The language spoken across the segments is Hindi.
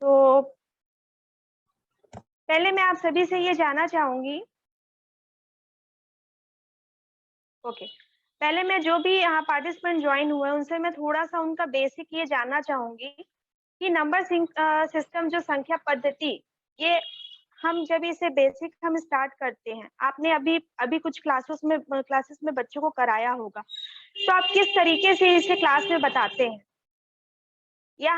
तो पहले मैं आप सभी से ये जानना चाहूंगी, ओके, पहले मैं जो भी यहाँ पार्टिसिपेंट ज्वाइन हुए उनसे मैं थोड़ा सा उनका बेसिक ये जानना चाहूंगी कि नंबर सिस्टम जो संख्या पद्धति, ये हम जब इसे बेसिक हम स्टार्ट करते हैं, आपने अभी अभी कुछ क्लासेस में बच्चों को कराया होगा, तो आप किस तरीके से इसे क्लास में बताते हैं, या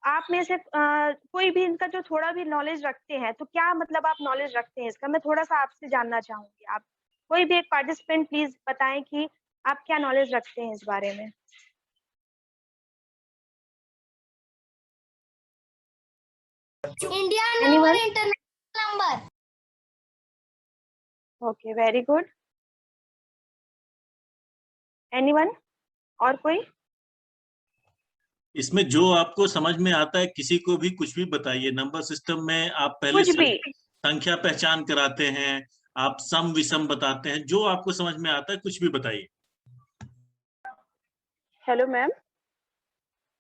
आप में से कोई भी इनका जो थोड़ा भी नॉलेज रखते हैं, तो क्या मतलब आप नॉलेज रखते हैं इसका, मैं थोड़ा सा आपसे जानना चाहूंगी। आप कोई भी एक पार्टिसिपेंट प्लीज बताएं कि आप क्या नॉलेज रखते हैं इस बारे में। India Anyone? Number, international number. Okay, very good. Anyone और कोई? इसमें जो आपको समझ में आता है किसी को भी कुछ भी बताइए। नंबर सिस्टम में आप पहले कुछ भी। संख्या पहचान कराते हैं, आप सम विषम बताते हैं, जो आपको समझ में आता है कुछ भी बताइए। Hello ma'am.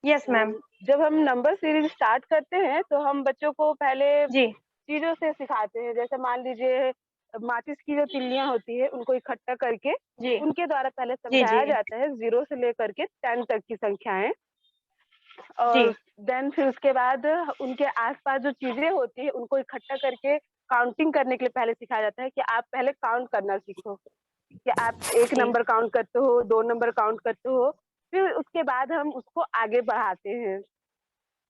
Yes ma'am. जब हम नंबर सीरीज स्टार्ट करते हैं तो हम बच्चों को पहले जी चीजों से सिखाते हैं, जैसे मान लीजिए माचिस की जो तिल्लियां होती है उनको इकट्ठा करके जी उनके द्वारा पहले जी समझाया जी जाता है 0 से लेकर के 10 तक की संख्याएं। जी और देन फिर उसके बाद उनके आसपास जो चीजें होती है उनको इकट्ठा करके काउंटिंग करने के लिए पहले सिखाया जाता है कि आप पहले काउंट करना सीखो, कि आप एक जी। नंबर काउंट करते हो, 2 नंबर काउंट करते हो, फिर उसके बाद हम उसको आगे बढ़ाते हैं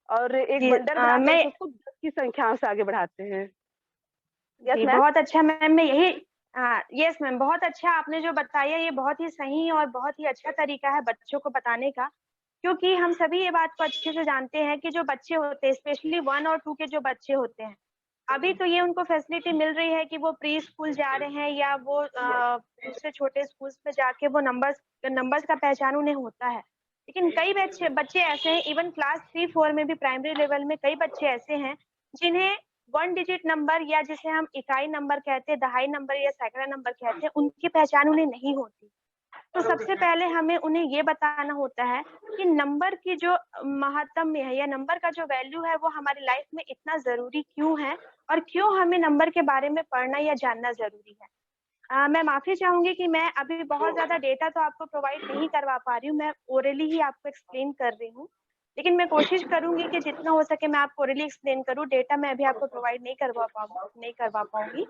और एक जी बंडल बना मैं करके उसको 10 की संख्याओं से आगे बढ़ाते हैं। यस जी मैम। बहुत अच्छा मैम, मैं यही यस मैम, बहुत अच्छा आपने जो बताया, ये बहुत ही सही और बहुत ही अच्छा तरीका है बच्चों को बताने का, क्योंकि हम सभी ये बात को अच्छे से जानते हैं कि जो बच्चे होते हैं, स्पेशली 1 और 2 के जो बच्चे होते हैं, अभी तो ये उनको फैसिलिटी मिल रही है कि वो प्री स्कूल जा रहे हैं या वो दूसरे छोटे स्कूल्स में जाके वो नंबर्स का पहचान उन्हें होता है। लेकिन कई बच्चे बच्चे ऐसे हैं, इवन क्लास 3-4 में भी प्राइमरी लेवल में कई बच्चे ऐसे हैं जिन्हें 1 डिजिट नंबर, या जिसे हम इकाई नंबर कहते हैं, दहाई नंबर या सैकड़ा नंबर कहते हैं, उनकी पहचान उन्हें नहीं होती। तो सबसे पहले हमें उन्हें ये बताना होता है कि नंबर की जो महत्व है या नंबर का जो वैल्यू है वो हमारी लाइफ में इतना जरूरी क्यों है, और क्यों हमें नंबर के बारे में पढ़ना या जानना जरूरी है। मैं माफी चाहूंगी कि मैं अभी बहुत ज्यादा डेटा तो आपको प्रोवाइड नहीं करवा पा रही हूँ, मैं ओरली ही आपको एक्सप्लेन कर रही हूँ, लेकिन मैं कोशिश करूंगी कि जितना हो सके मैं आपको ओरली एक्सप्लेन करूँ। डेटा मैं अभी आपको प्रोवाइड नहीं करवा पाऊंगी,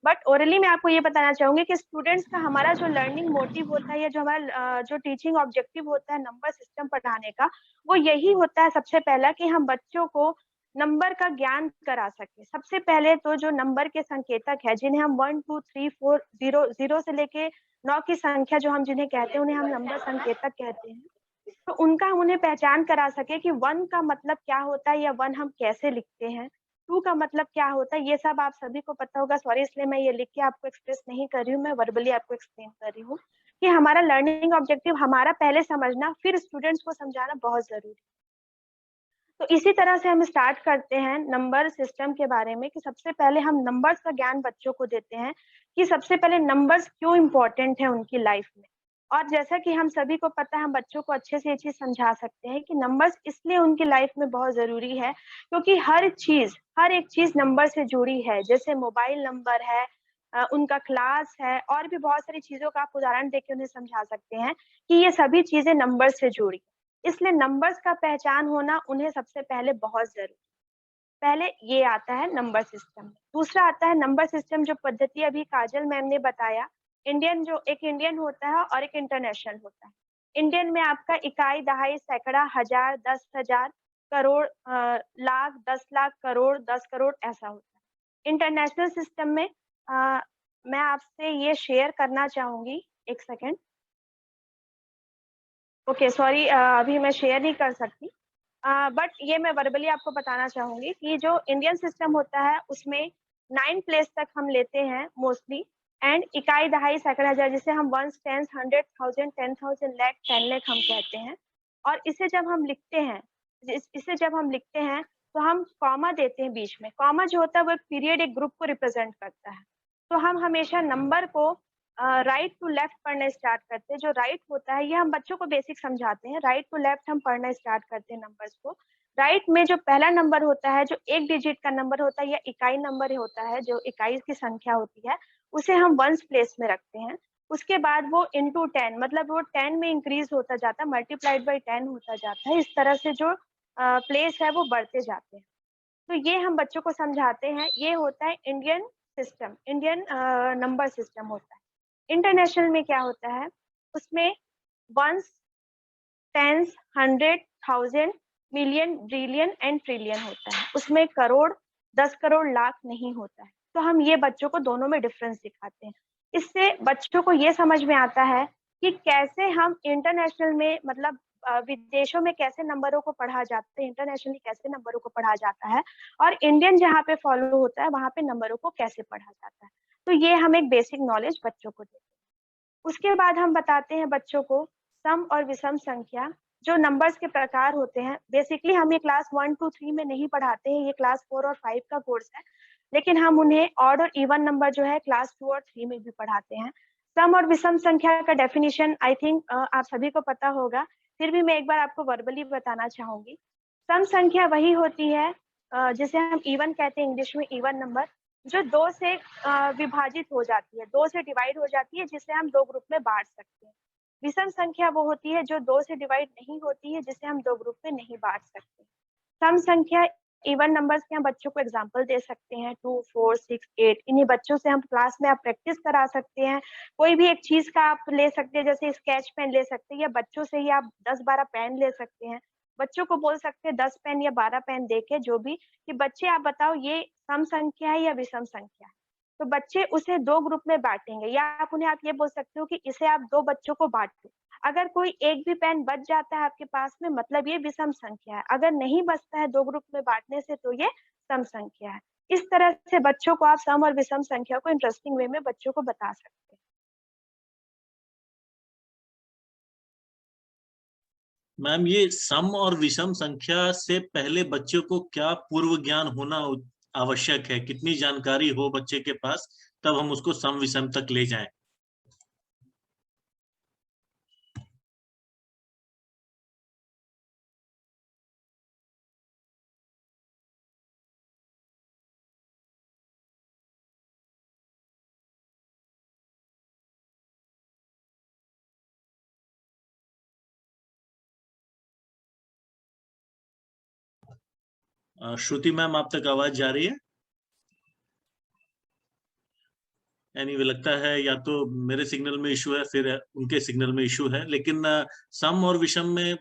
बट ओरली मैं आपको ये बताना चाहूंगी कि स्टूडेंट्स का हमारा जो लर्निंग मोटिव होता है या जो हमारा जो टीचिंग ऑब्जेक्टिव होता है नंबर सिस्टम पढ़ाने का, वो यही होता है सबसे पहला कि हम बच्चों को नंबर का ज्ञान करा सके। सबसे पहले तो जो नंबर के संकेतक है, जिन्हें हम 1 2 3 4 0 से लेके 9 की संख्या जो हम जिन्हें कहते हैं, उन्हें हम नंबर संकेतक कहते हैं। तो उनका हम उन्हें पहचान करा सके कि 1 का मतलब क्या होता है या 1 हम कैसे लिखते हैं, 2 का मतलब क्या होता है, ये सब आप सभी को पता होगा। सॉरी, इसलिए मैं ये लिख के आपको एक्सप्रेस नहीं कर रही हूँ, मैं वर्बली आपको एक्सप्लेन कर रही हूँ कि हमारा लर्निंग ऑब्जेक्टिव हमारा पहले समझना, फिर स्टूडेंट्स को समझाना बहुत जरूरी है। तो इसी तरह से हम स्टार्ट करते हैं नंबर सिस्टम के बारे में कि सबसे पहले हम नंबर्स का ज्ञान बच्चों को देते हैं कि सबसे पहले नंबर्स क्यों इम्पोर्टेंट है उनकी लाइफ में। और जैसा कि हम सभी को पता है, हम बच्चों को अच्छे से ये चीज समझा सकते हैं कि नंबर्स इसलिए उनकी लाइफ में बहुत जरूरी है क्योंकि हर एक चीज नंबर से जुड़ी है। जैसे मोबाइल नंबर है, उनका क्लास है, और भी बहुत सारी चीजों का आप उदाहरण देके उन्हें समझा सकते हैं कि ये सभी चीजें नंबर से जुड़ी, इसलिए नंबर्स का पहचान होना उन्हें सबसे पहले बहुत जरूरी। पहले ये आता है नंबर सिस्टम। दूसरा आता है नंबर सिस्टम जो पद्धति अभी काजल मैम ने बताया, इंडियन, जो एक इंडियन होता है और एक इंटरनेशनल होता है। इंडियन में आपका इकाई, दहाई, सैकड़ा, हजार, 10,000, करोड़, लाख, 10 लाख, करोड़, 10 करोड़, ऐसा होता है। इंटरनेशनल सिस्टम में मैं आपसे ये शेयर करना चाहूंगी, एक सेकेंड। ओके सॉरी, अभी मैं शेयर नहीं कर सकती, बट ये मैं वर्बली आपको बताना चाहूंगी कि जो इंडियन सिस्टम होता है उसमें 9 प्लेस तक हम लेते हैं मोस्टली, एंड इकाई, दहाई, सैकड़ा, हजार, जिसे हम वंस, टेंस, 100,000, 10,000, लाख, 10 लाख हम कहते हैं। और इसे जब हम लिखते हैं, तो हम कॉमा देते हैं बीच में। कॉमा जो होता है वो एक पीरियड, एक ग्रुप को रिप्रेजेंट करता है। तो हम हमेशा नंबर को राइट टू लेफ्ट पढ़ना स्टार्ट करते हैं। जो राइट होता है, ये हम बच्चों को बेसिक समझाते हैं, राइट टू लेफ्ट हम पढ़ना स्टार्ट करते हैं नंबर्स को। राइट में जो पहला नंबर होता है, जो एक डिजिट का नंबर होता है या इकाई नंबर होता है, जो इकाई की संख्या होती है, उसे हम वंस प्लेस में रखते हैं। उसके बाद वो इंटू 10 मतलब वो 10 में इंक्रीज होता जाता है, मल्टीप्लाइड बाई 10 होता जाता है। इस तरह से जो प्लेस है वो बढ़ते जाते हैं। तो ये हम बच्चों को समझाते हैं। ये होता है Indian system, Indian number system होता है। इंटरनेशनल में क्या होता है, उसमें ones, tens, 100, 1000, million, billion and trillion होता है। उसमें करोड़, 10 करोड़, लाख नहीं होता है। तो हम ये बच्चों को दोनों में डिफरेंस सिखाते हैं। इससे बच्चों को ये समझ में आता है कि कैसे हम इंटरनेशनल में मतलब विदेशों में कैसे नंबरों को पढ़ा जाता है, इंटरनेशनली कैसे नंबरों को पढ़ा जाता है, और इंडियन जहाँ पे फॉलो होता है वहाँ पे नंबरों को कैसे पढ़ा जाता है। तो ये हम एक बेसिक नॉलेज बच्चों को देते हैं। उसके बाद हम बताते हैं बच्चों को सम और विषम संख्या, जो नंबर्स के प्रकार होते हैं। बेसिकली हम ये क्लास 1 2 3 में नहीं पढ़ाते हैं, ये क्लास 4 और 5 का कोर्स है, लेकिन हम उन्हें ऑड और इवन नंबर जो है क्लास 2 और 3 में भी पढ़ाते हैं। सम और विषम संख्या का डेफिनेशन आई थिंक आप सभी को पता होगा, फिर भी मैं एक बार आपको वर्बली बताना चाहूंगी। सम संख्या वही होती है जिसे हम इवन कहते हैं इंग्लिश में, इवन नंबर, जो 2 से विभाजित हो जाती है, 2 से डिवाइड हो जाती है, जिसे हम 2 ग्रुप में बांट सकते हैं। विषम संख्या वो होती है जो 2 से डिवाइड नहीं होती है, जिसे हम 2 ग्रुप में नहीं बांट सकते। सम संख्या इवन नंबर्स के हम बच्चों को एग्जांपल दे सकते हैं, 2 4 6 8। इन्हीं बच्चों से हम क्लास में आप प्रैक्टिस करा सकते हैं। कोई भी एक चीज का आप ले सकते हैं, जैसे स्केच पेन ले सकते हैं, या बच्चों से ही आप 10-12 पेन ले सकते हैं। बच्चों को बोल सकते हैं 10 पेन या 12 पेन देके, जो भी, कि बच्चे आप बताओ ये सम संख्या है या विषम संख्या है। तो बच्चे उसे 2 ग्रुप में बांटेंगे, या आप उन्हें आप ये बोल सकते हो कि इसे आप 2 बच्चों को बांटो। अगर कोई एक भी पेन बच जाता है आपके पास में, मतलब ये विषम संख्या है। अगर नहीं बचता है 2 ग्रुप में बांटने से, तो ये सम संख्या है। इस तरह से बच्चों को आप सम और विषम संख्या को इंटरेस्टिंग वे में बच्चों को बता सकते हैं। मैम, ये सम और विषम संख्या से पहले बच्चों को क्या पूर्व ज्ञान होना आवश्यक है? कितनी जानकारी हो बच्चे के पास, तब हम उसको सम विषम तक ले जाएं? श्रुति मैम, आप तक आवाज जा रही है? एनीवे, लगता है या तो मेरे सिग्नल में इशू है, फिर उनके सिग्नल में इशू है। लेकिन सम और विषम में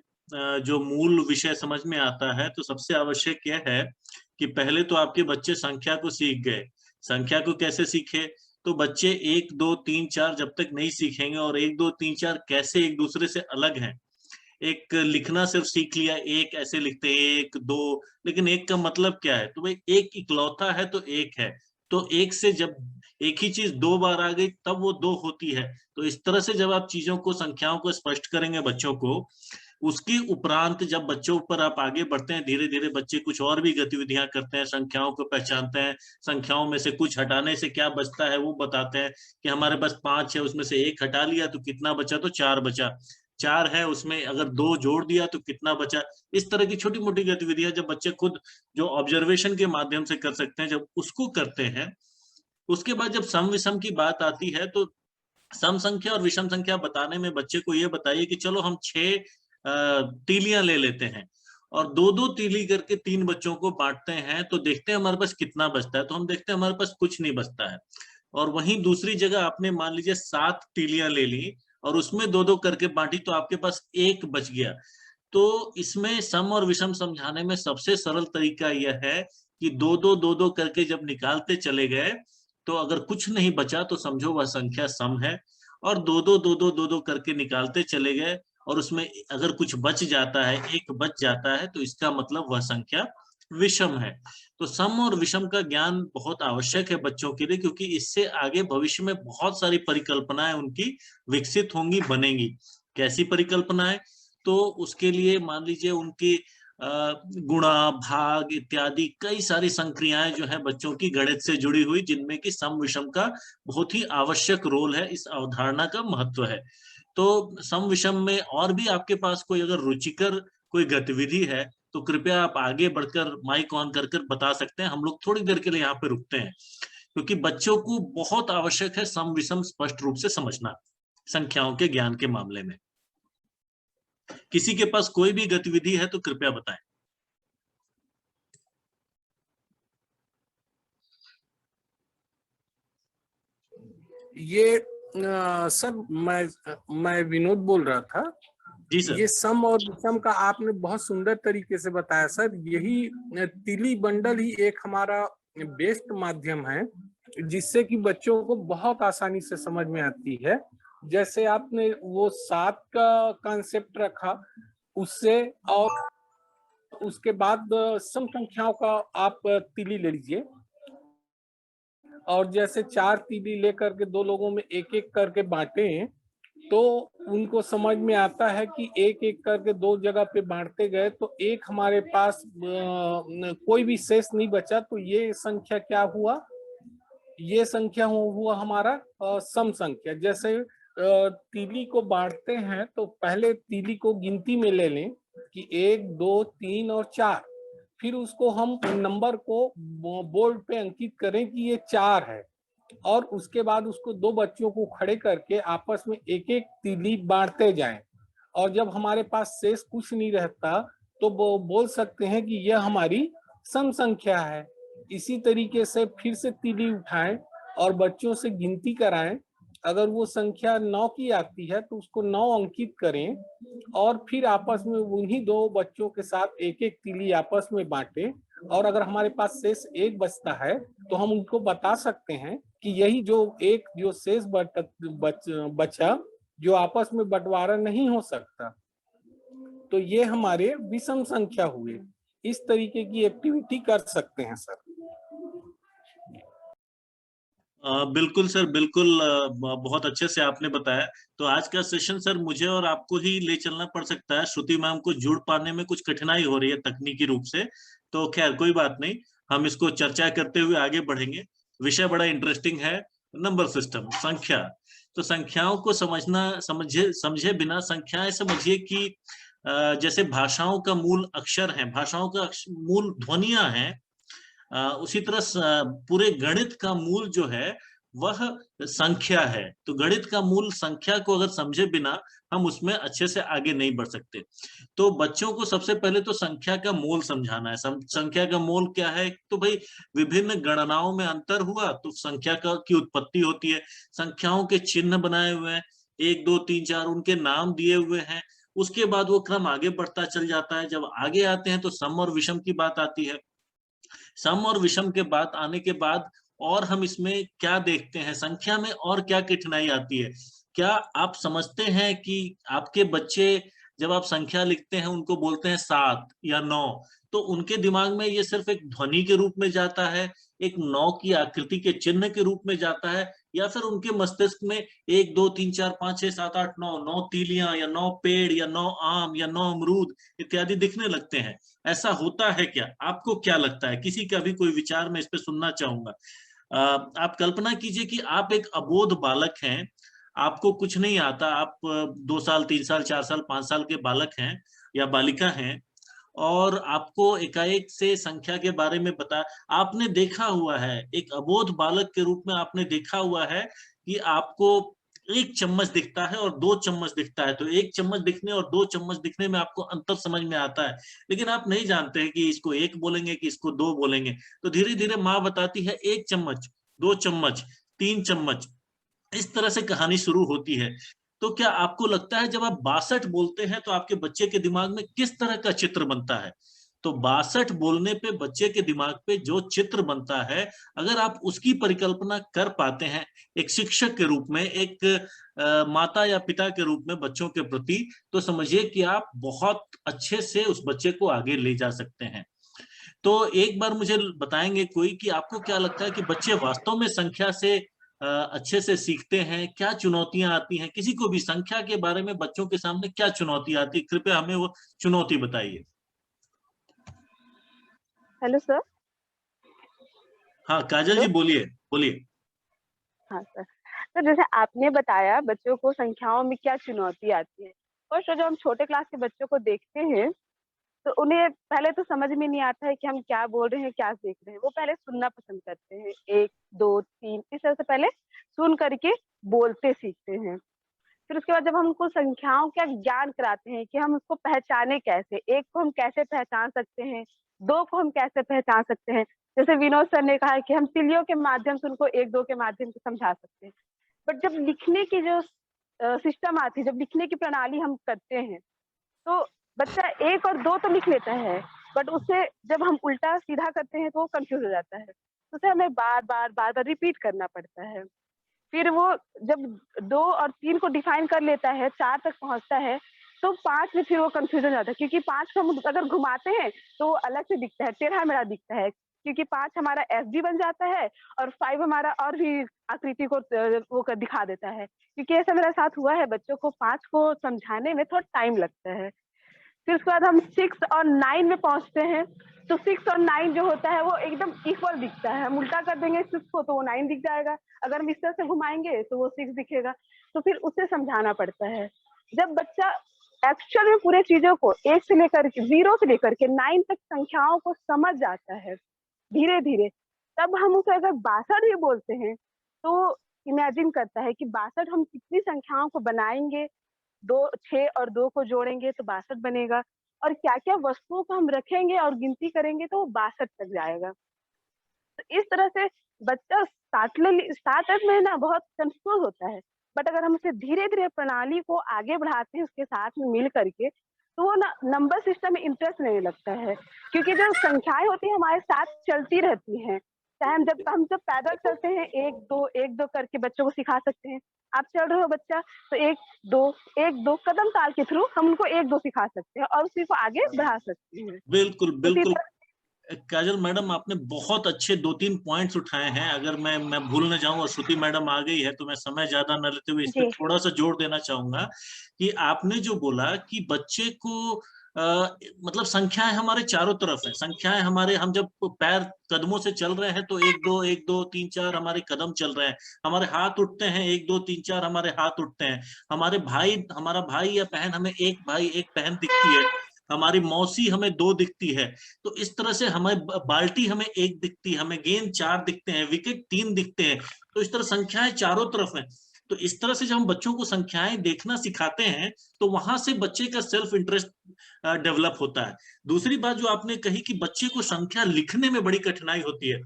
जो मूल विषय समझ में आता है, तो सबसे आवश्यक यह है कि पहले तो आपके बच्चे संख्या को सीख गए। संख्या को कैसे सीखे? तो बच्चे 1 2 3 4 जब तक नहीं सीखेंगे, और 1 2 3 4 कैसे एक दूसरे से अलग हैं। एक लिखना सिर्फ सीख लिया, एक ऐसे लिखते हैं 1 2, लेकिन एक का मतलब क्या है? तो भाई एक इकलौता है तो एक है। तो एक से जब एक ही चीज 2 बार आ गई, तब वो 2 होती है। तो इस तरह से जब आप चीजों को, संख्याओं को स्पष्ट करेंगे बच्चों को, उसके उपरांत जब बच्चों पर आप आगे बढ़ते हैं, धीरे धीरे बच्चे कुछ और भी गतिविधियां करते हैं, संख्याओं को पहचानते हैं, संख्याओं में से कुछ हटाने से क्या बचता है वो बताते हैं, कि हमारे पास 5 है, उसमें से 1 हटा लिया तो कितना बचा? तो 4 बचा। 4 है, उसमें अगर 2 जोड़ दिया तो कितना बचा? इस तरह की छोटी मोटी गतिविधियां जब बच्चे खुद जो ऑब्जर्वेशन के माध्यम से कर सकते हैं, जब उसको करते हैं, उसके बाद जब सम विषम की बात आती है, तो सम संख्या और विषम संख्या बताने में बच्चे को ये बताइए कि चलो हम 6 तीलियां ले लेते हैं, और 2 2 तीली करके 3 बच्चों को बांटते हैं, तो देखते हैं हमारे पास कितना बचता है। तो हम देखते हैं हमारे पास कुछ नहीं बचता है। और वहीं दूसरी जगह आपने मान लीजिए 7 तीलियां ले ली, और उसमें 2 2 करके बांटी, तो आपके पास 1 बच गया। तो इसमें सम और विषम समझाने में सबसे सरल तरीका यह है कि 2 2 करके जब निकालते चले गए, तो अगर कुछ नहीं बचा तो समझो वह संख्या सम है। और 2 2 करके निकालते चले गए, और उसमें अगर कुछ बच जाता है, 1 बच जाता है, तो इसका मतलब वह संख्या विषम है। तो सम और विषम का ज्ञान बहुत आवश्यक है बच्चों के लिए, क्योंकि इससे आगे भविष्य में बहुत सारी परिकल्पनाएं उनकी विकसित होंगी, बनेंगी। कैसी परिकल्पनाएं? तो उसके लिए मान लीजिए उनकी गुणा, भाग इत्यादि कई सारी संक्रियाएं जो है बच्चों की गणित से जुड़ी हुई, जिनमें कि सम विषम का बहुत ही आवश्यक रोल है, इस अवधारणा का महत्व है। तो सम विषम में और भी आपके पास कोई अगर रुचिकर कोई गतिविधि है, तो कृपया आप आगे बढ़कर माइक ऑन कर कर बता सकते हैं। हम लोग थोड़ी देर के लिए यहाँ पे रुकते हैं, क्योंकि बच्चों को बहुत आवश्यक है सम विषम स्पष्ट रूप से समझना संख्याओं के ज्ञान के मामले में। किसी के पास कोई भी गतिविधि है तो कृपया बताएं। ये सर मैं विनोद बोल रहा था। जी सर। ये सम और विषम का आपने बहुत सुंदर तरीके से बताया सर। यही तीली बंडल ही एक हमारा बेस्ट माध्यम है जिससे कि बच्चों को बहुत आसानी से समझ में आती है। जैसे आपने वो 7 का कॉन्सेप्ट रखा उससे, और उसके बाद सम संख्याओं का आप तीली ले लीजिए, और जैसे 4 तीली लेकर के 2 लोगों में एक एक करके बांटे तो उनको समझ में आता है कि एक एक करके 2 जगह पे बांटते गए तो एक हमारे पास कोई भी शेष नहीं बचा। तो ये संख्या क्या हुआ, ये संख्या हुआ हमारा सम संख्या। जैसे तीली को बांटते हैं तो पहले तीली को गिनती में ले लें कि 1 2 3 और 4, फिर उसको हम नंबर को बोर्ड पे अंकित करें कि ये 4 है, और उसके बाद उसको 2 बच्चों को खड़े करके आपस में एक एक तीली बांटते जाएं, और जब हमारे पास शेष कुछ नहीं रहता तो वो बोल सकते हैं कि यह हमारी सम संख्या है। इसी तरीके से फिर से तीली उठाएं और बच्चों से गिनती कराएं। अगर वो संख्या 9 की आती है तो उसको 9 अंकित करें, और फिर आपस में उन्हीं 2 बच्चों के साथ एक एक तीली आपस में बांटें। और अगर हमारे पास शेष 1 बचता है तो हम उनको बता सकते हैं कि यही जो शेष बचा जो आपस में बंटवारा नहीं हो सकता, तो ये हमारे विषम संख्या हुए। इस तरीके की एक्टिविटी कर सकते हैं सर। बिल्कुल सर, बिल्कुल। बहुत अच्छे से आपने बताया। तो आज का सेशन सर मुझे और आपको ही ले चलना पड़ सकता है। श्रुति मैम को जुड़ पाने में कुछ कठिनाई हो रही है तकनीकी रूप से, तो खैर कोई बात नहीं, हम इसको चर्चा करते हुए आगे बढ़ेंगे। विषय बड़ा इंटरेस्टिंग है, नंबर सिस्टम, संख्या। तो संख्याओं को समझे बिना संख्याएं समझिए कि जैसे भाषाओं का मूल अक्षर है, भाषाओं का मूल ध्वनियां हैं, उसी तरह पूरे गणित का मूल जो है वह संख्या है। तो गणित का मूल संख्या को अगर समझे बिना हम उसमें अच्छे से आगे नहीं बढ़ सकते। तो बच्चों को सबसे पहले तो संख्या का मोल समझाना है। संख्या का मोल क्या है? तो भाई विभिन्न गणनाओं में अंतर हुआ तो संख्या की उत्पत्ति होती है। संख्याओं के चिन्ह बनाए हुए हैं, 1 2 3 4 उनके नाम दिए हुए हैं। उसके बाद वो क्रम आगे बढ़ता चल जाता है। जब आगे आते हैं तो सम और विषम की बात आती है। सम और विषम के बात आने के बाद और हम इसमें क्या देखते हैं, संख्या में और क्या कठिनाई आती है? क्या आप समझते हैं कि आपके बच्चे जब आप संख्या लिखते हैं उनको बोलते हैं 7 या 9, तो उनके दिमाग में ये सिर्फ एक ध्वनि के रूप में जाता है, एक 9 की आकृति के चिन्ह के रूप में जाता है, या फिर उनके मस्तिष्क में 1 2 3 4 5 6 7 8 9 9 तीलियां या 9 पेड़ या 9 आम या 9 अमरूद इत्यादि दिखने लगते हैं? ऐसा होता है क्या? आपको क्या लगता है? किसी का भी कोई विचार मैं इस पे सुनना चाहूंगा। आप कल्पना कीजिए कि आप एक अबोध बालक हैं, आपको कुछ नहीं आता, आप 2 साल 3 साल 4 साल 5 साल के बालक हैं या बालिका हैं, और आपको एकाएक से संख्या के बारे में आपने देखा हुआ है, एक अबोध बालक के रूप में आपने देखा हुआ है कि आपको 1 चम्मच दिखता है और 2 चम्मच दिखता है। तो 1 चम्मच दिखने और 2 चम्मच दिखने में आपको अंतर समझ में आता है, लेकिन आप नहीं जानते हैं कि इसको 1 बोलेंगे कि इसको 2 बोलेंगे। तो धीरे धीरे माँ बताती है 1 चम्मच, 2 चम्मच, 3 चम्मच, इस तरह से कहानी शुरू होती है। तो क्या आपको लगता है जब आप 62 बोलते हैं तो आपके बच्चे के दिमाग में किस तरह का चित्र बनता है? तो 62 बोलने पे बच्चे के दिमाग पे जो चित्र बनता है, अगर आप उसकी परिकल्पना कर पाते हैं एक शिक्षक के रूप में, एक माता या पिता के रूप में बच्चों के प्रति, तो समझिए कि आप बहुत अच्छे से उस बच्चे को आगे ले जा सकते हैं। तो एक बार मुझे बताएंगे कोई कि आपको क्या लगता है कि बच्चे वास्तव में संख्या से अच्छे से सीखते हैं? क्या चुनौतियां आती हैं? किसी को भी संख्या के बारे में बच्चों के सामने क्या चुनौती आती है? कृपया हमें वो चुनौती बताइए। Hello sir. हाँ काजल जी, बोलिए बोलिए। हाँ सर। तो जैसे आपने बताया बच्चों को संख्याओं में क्या चुनौती आती है, और सर जब हम छोटे क्लास के बच्चों को देखते हैं तो उन्हें पहले तो समझ में नहीं आता है कि हम क्या बोल रहे हैं, क्या सीख रहे हैं। वो पहले सुनना पसंद करते हैं, 1 2 3 इस तरह से पहले सुन करके बोलते सीखते हैं। फिर उसके बाद जब हम उनको संख्याओं का ज्ञान कराते हैं कि हम उसको पहचाने कैसे, 1 को हम कैसे पहचान सकते हैं, 2 को हम कैसे पहचान सकते हैं। जैसे विनोद सर ने कहा है कि हम तिलियों के माध्यम से उनको 1 2 के माध्यम से समझा सकते हैं। बट जब लिखने की जो सिस्टम आती है, जब लिखने की प्रणाली हम करते हैं, तो बच्चा 1 और 2 तो लिख लेता है, बट उससे जब हम उल्टा सीधा करते हैं तो वो कन्फ्यूज़ हो जाता है। तो उसे हमें बार-बार रिपीट करना पड़ता है। फिर वो जब 2 और 3 को डिफाइन कर लेता है, 4 तक पहुँचता है, तो 5 में फिर वो कन्फ्यूज़न हो जाता है, क्योंकि 5 को हम अगर घुमाते हैं, तो वो अलग से दिखता है, टेढ़ा-मेढ़ा दिखता है। क्योंकि 5 हमारा एफजी बन जाता है और 5 हमारा और भी आकृति को वो कर दिखा देता है। क्योंकि ऐसा मेरे साथ हुआ है, बच्चों को 5 को समझाने में थोड़ा टाइम लगता है। फिर उसके बाद हम 6 और 9 में पहुँचते हैं, तो 6 और 9 जो होता है वो एकदम इक्वल दिखता है। हम उल्टा कर देंगे 6 को तो वो 9 दिख जाएगा, अगर हम इस तरह से घुमाएँगे तो वो 6 दिखेगा, तो फिर उसे समझाना पड़ता है। जब बच्चा एक्चुअल में पूरे चीज़ों को 1 से लेकर के 0 से लेकर के 9 तक संख्याओं को समझ जाता है, धीरे-धीरे, तब हम उसे अगर 62 भी बोलते हैं, तो इमेजिन करता है कि 62 हम कितनी संख्याओं को बनाएँगे, 6 और 2 को जोड़ेंगे तो 62 बनेगा, और क्या-क्या वस्तुओं को हम रखेंगे और गिनती करेंगे तो वो 62 तक जाएगा। तो इस तरह से बच्चा स्टार्टर में ना बहुत कन्फ्यूज़ होता है, बट अगर हम उसे धीरे-धीरे प्रणाली को आगे बढ़ाते हैं उसके साथ में मिल करके, तो वो ना नंबर सिस्टम में इंटरेस्ट लेने लगता है। क्योंकि जो संख्याएँ होती हैं हमारे साथ चलती रहती हैं। चाहे हम जब पैदल चलते हैं 1 2 करके बच्चों को सिखा सकते हैं। आप चल रहे हो बच्चा, तो 1 2 कदम ताल के थ्रू हम उनको 1 2 सिखा सकते हैं और उसी को आगे बढ़ा सकते हैं। बिल्कुल, उसी बिल्कुल। तरह काजल मैडम, आपने बहुत अच्छे 2-3 पॉइंट्स उठाए हैं। अगर मैं भूल न जाऊं, और श्रुति मैडम आ गई है तो मैं समय ज्यादा न लेते हुए इस पे जी, थोड़ा सा जोर देना चाहूंगा कि आपने जो बोला कि बच्चे को मतलब संख्याएं हमारे चारों तरफ है। संख्याएं हमारे, हम जब पैर कदमों से चल रहे हैं तो 1 2 3 4 हमारे कदम चल रहे हैं। हमारे हाथ उठते हैं 1 2 3 4 हमारे हाथ उठते हैं। हमारा भाई या बहन, हमें एक भाई एक बहन दिखती है। हमारी मौसी हमें 2 दिखती है। तो इस तरह से हमें बाल्टी हमें 1 दिखती है, हमें गेंद 4 दिखते हैं, विकेट 3 दिखते हैं। तो इस तरह संख्याएं चारों तरफ हैं। तो इस तरह से जब हम बच्चों को संख्याएं देखना सिखाते हैं तो वहां से बच्चे का सेल्फ इंटरेस्ट डेवलप होता है। दूसरी बात जो आपने कही कि बच्चे को संख्या लिखने में बड़ी कठिनाई होती है,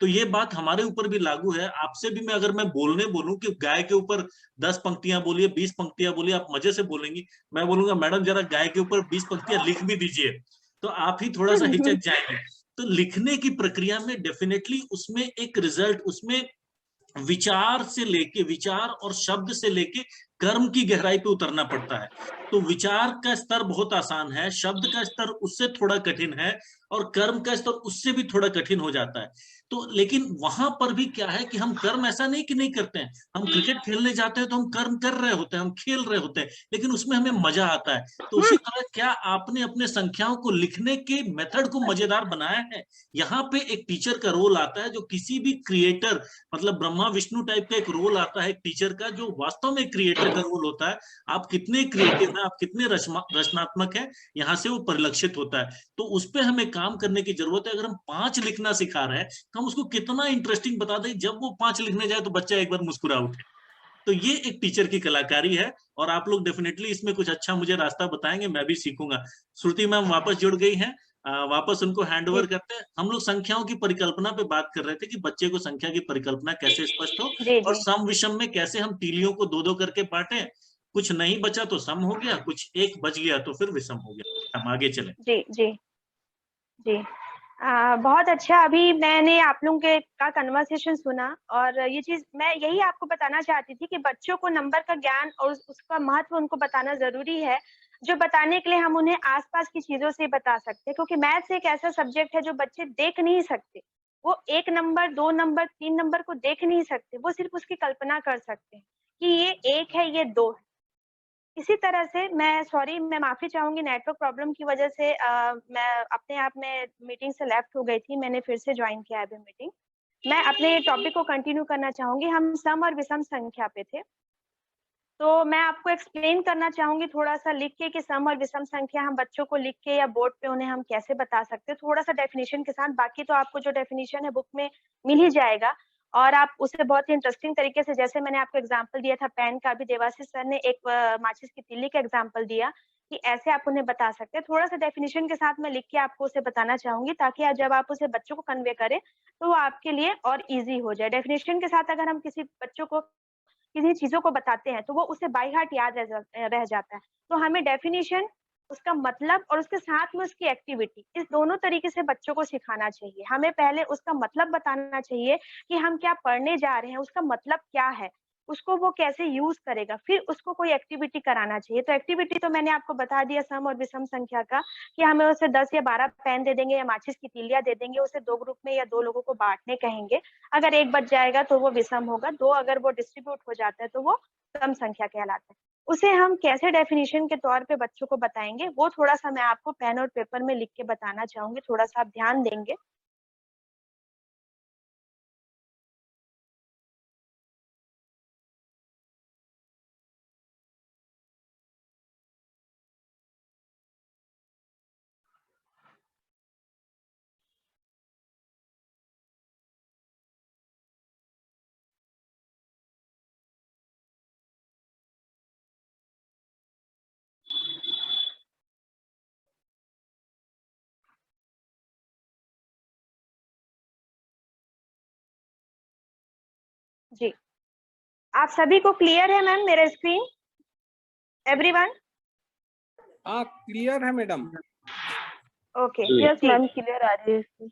तो ये बात हमारे ऊपर भी लागू है। आपसे भी मैं अगर मैं बोलूं कि गाय के ऊपर 10 पंक्तियां बोलिए, 20 पंक्तियां बोलिए, आप मजे से बोलेंगी। मैं बोलूंगा मैडम जरा गाय के ऊपर 20 पंक्तियां लिख भी दीजिए, तो आप ही थोड़ा सा हिचक जाएंगे। तो लिखने की प्रक्रिया में डेफिनेटली उसमें एक रिजल्ट, उसमें विचार और शब्द से लेके कर्म की गहराई पे उतरना पड़ता है। तो विचार का स्तर बहुत आसान है, शब्द का स्तर उससे थोड़ा कठिन है, और कर्म का स्तर उससे भी थोड़ा कठिन हो जाता है। तो लेकिन वहां पर भी क्या है कि हम कर्म ऐसा नहीं कि नहीं करते हैं। हम क्रिकेट खेलने जाते हैं तो हम कर्म कर रहे होते हैं, हम खेल रहे होते हैं, लेकिन उसमें हमें मजा आता है। तो उसी तरह क्या आपने अपने संख्याओं को लिखने के मेथड को मजेदार बनाया है? यहाँ पे एक टीचर का रोल आता है, जो किसी भी क्रिएटर, मतलब ब्रह्मा विष्णु टाइप का एक रोल आता है एक टीचर का, जो वास्तव में क्रिएटर का रोल होता है। आप कितने क्रिएटिव हैं, आप कितने रचनात्मक हैं, यहाँ से वो परिलक्षित होता है। तो उस पर हमें काम करने की जरूरत है। अगर हम 5 लिखना सिखा रहे हैं तो हम उसको कितना इंटरेस्टिंग बता दें, जब वो 5 लिखने जाए तो बच्चा एक बार मुस्कुरा उठे। तो ये एक टीचर की कलाकारी है, और आप लोग डेफिनेटली इसमें कुछ अच्छा मुझे रास्ता बताएंगे, मैं भी सीखूंगा। श्रुति मैम वापस जुड़ गई हैं, वापस उनको हैंड ओवर करते हैं। हम लोग संख्याओं की परिकल्पना पे बात कर रहे थे कि बच्चे को संख्या की परिकल्पना कैसे स्पष्ट हो, जी, और जी, सम विषम में कैसे हम तीलियों को 2 2 करके बांटे। कुछ नहीं बचा तो सम हो गया, कुछ एक बच गया तो फिर विषम हो गया। हम आगे चले। जी, जी, जी। बहुत अच्छा, अभी मैंने आप लोगों के का कन्वर्सेशन सुना, और ये चीज़ मैं यही आपको बताना चाहती थी कि बच्चों को नंबर का ज्ञान और उसका महत्व उनको बताना ज़रूरी है, जो बताने के लिए हम उन्हें आस-पास की चीज़ों से बता सकते हैं। क्योंकि मैथ्स एक ऐसा सब्जेक्ट है जो बच्चे देख नहीं सकते। वो 1 नंबर, 2 नंबर, 3 नंबर को देख नहीं सकते, वो सिर्फ़ उसकी कल्पना कर सकते हैं कि ये 1 है, ये 2 है। इसी तरह से मैं माफ़ी चाहूँगी, नेटवर्क प्रॉब्लम की वज़ह से मैं अपने आप में मीटिंग से लेफ्ट हो गई थी, मैंने फिर से जॉइन किया है अभी मीटिंग। मैं अपने टॉपिक को कंटिन्यू करना चाहूँगी, हम सम और विषम संख्या पे थे। तो मैं आपको एक्सप्लेन करना चाहूंगी थोड़ा-सा लिख के कि सम और विषम संख्या हम बच्चों को लिख के या बोर्ड पे उन्हें हम कैसे बता सकते हैं, थोड़ा-सा डेफिनिशन के साथ। बाकी तो आपको जो डेफिनिशन है बुक में मिल ही जाएगा और आप उसे बहुत ही इंटरेस्टिंग तरीके से, जैसे मैंने आपको एग्जांपल दिया था पेन का, भी देवाशीष सर ने एक माचिस की तीली का एग्जांपल दिया कि ऐसे आप उन्हें बता सकते हैं। थोड़ा-सा डेफिनिशन के साथ मैं लिख के आपको उसे बताना चाहूंगी ताकि जब आप उसे बच्चों को कन्वे करें तो वो आपके लिए और ईज़ी हो जाए। डेफिनिशन के साथ अगर हम किसी बच्चों को किन्हीं चीज़ों को बताते हैं, तो वो उसे बाय हार्ट याद रह जाता है। तो हमें डेफिनिशन, उसका मतलब और उसके साथ में उसकी एक्टिविटी, इस दोनों तरीके से बच्चों को सिखाना चाहिए। हमें पहले उसका मतलब बताना चाहिए कि हम क्या पढ़ने जा रहे हैं, उसका मतलब क्या है, उसको वो कैसे यूज़ करेगा, फिर उसको कोई एक्टिविटी कराना चाहिए। तो एक्टिविटी तो मैंने आपको बता दिया सम और विषम संख्या का, कि हमें उसे 10 या 12 पेन दे देंगे या माचिस की तीलियाँ दे देंगे, उसे 2 ग्रुप में या 2 लोगों को बाँटने कहेंगे। अगर 1 बच जाएगा तो वो विषम होगा, 2 अगर वो डिस्ट्रीब्यूट हो जाता है तो वो सम संख्या कहलाता है। उसे हम कैसे डेफिनिशन के तौर पे बच्चों को बताएँगे, वो थोड़ा-सा मैं आपको पेन और पेपर में लिख के बताना चाहूँगी, थोड़ा-सा आप ध्यान देंगे। जी। आप सभी को क्लियर है मैम मेरा स्क्रीन? एवरीवन? हाँ, क्लियर है मैडम। ओके, यस जी। मैम, क्लियर आ रही है इसकी।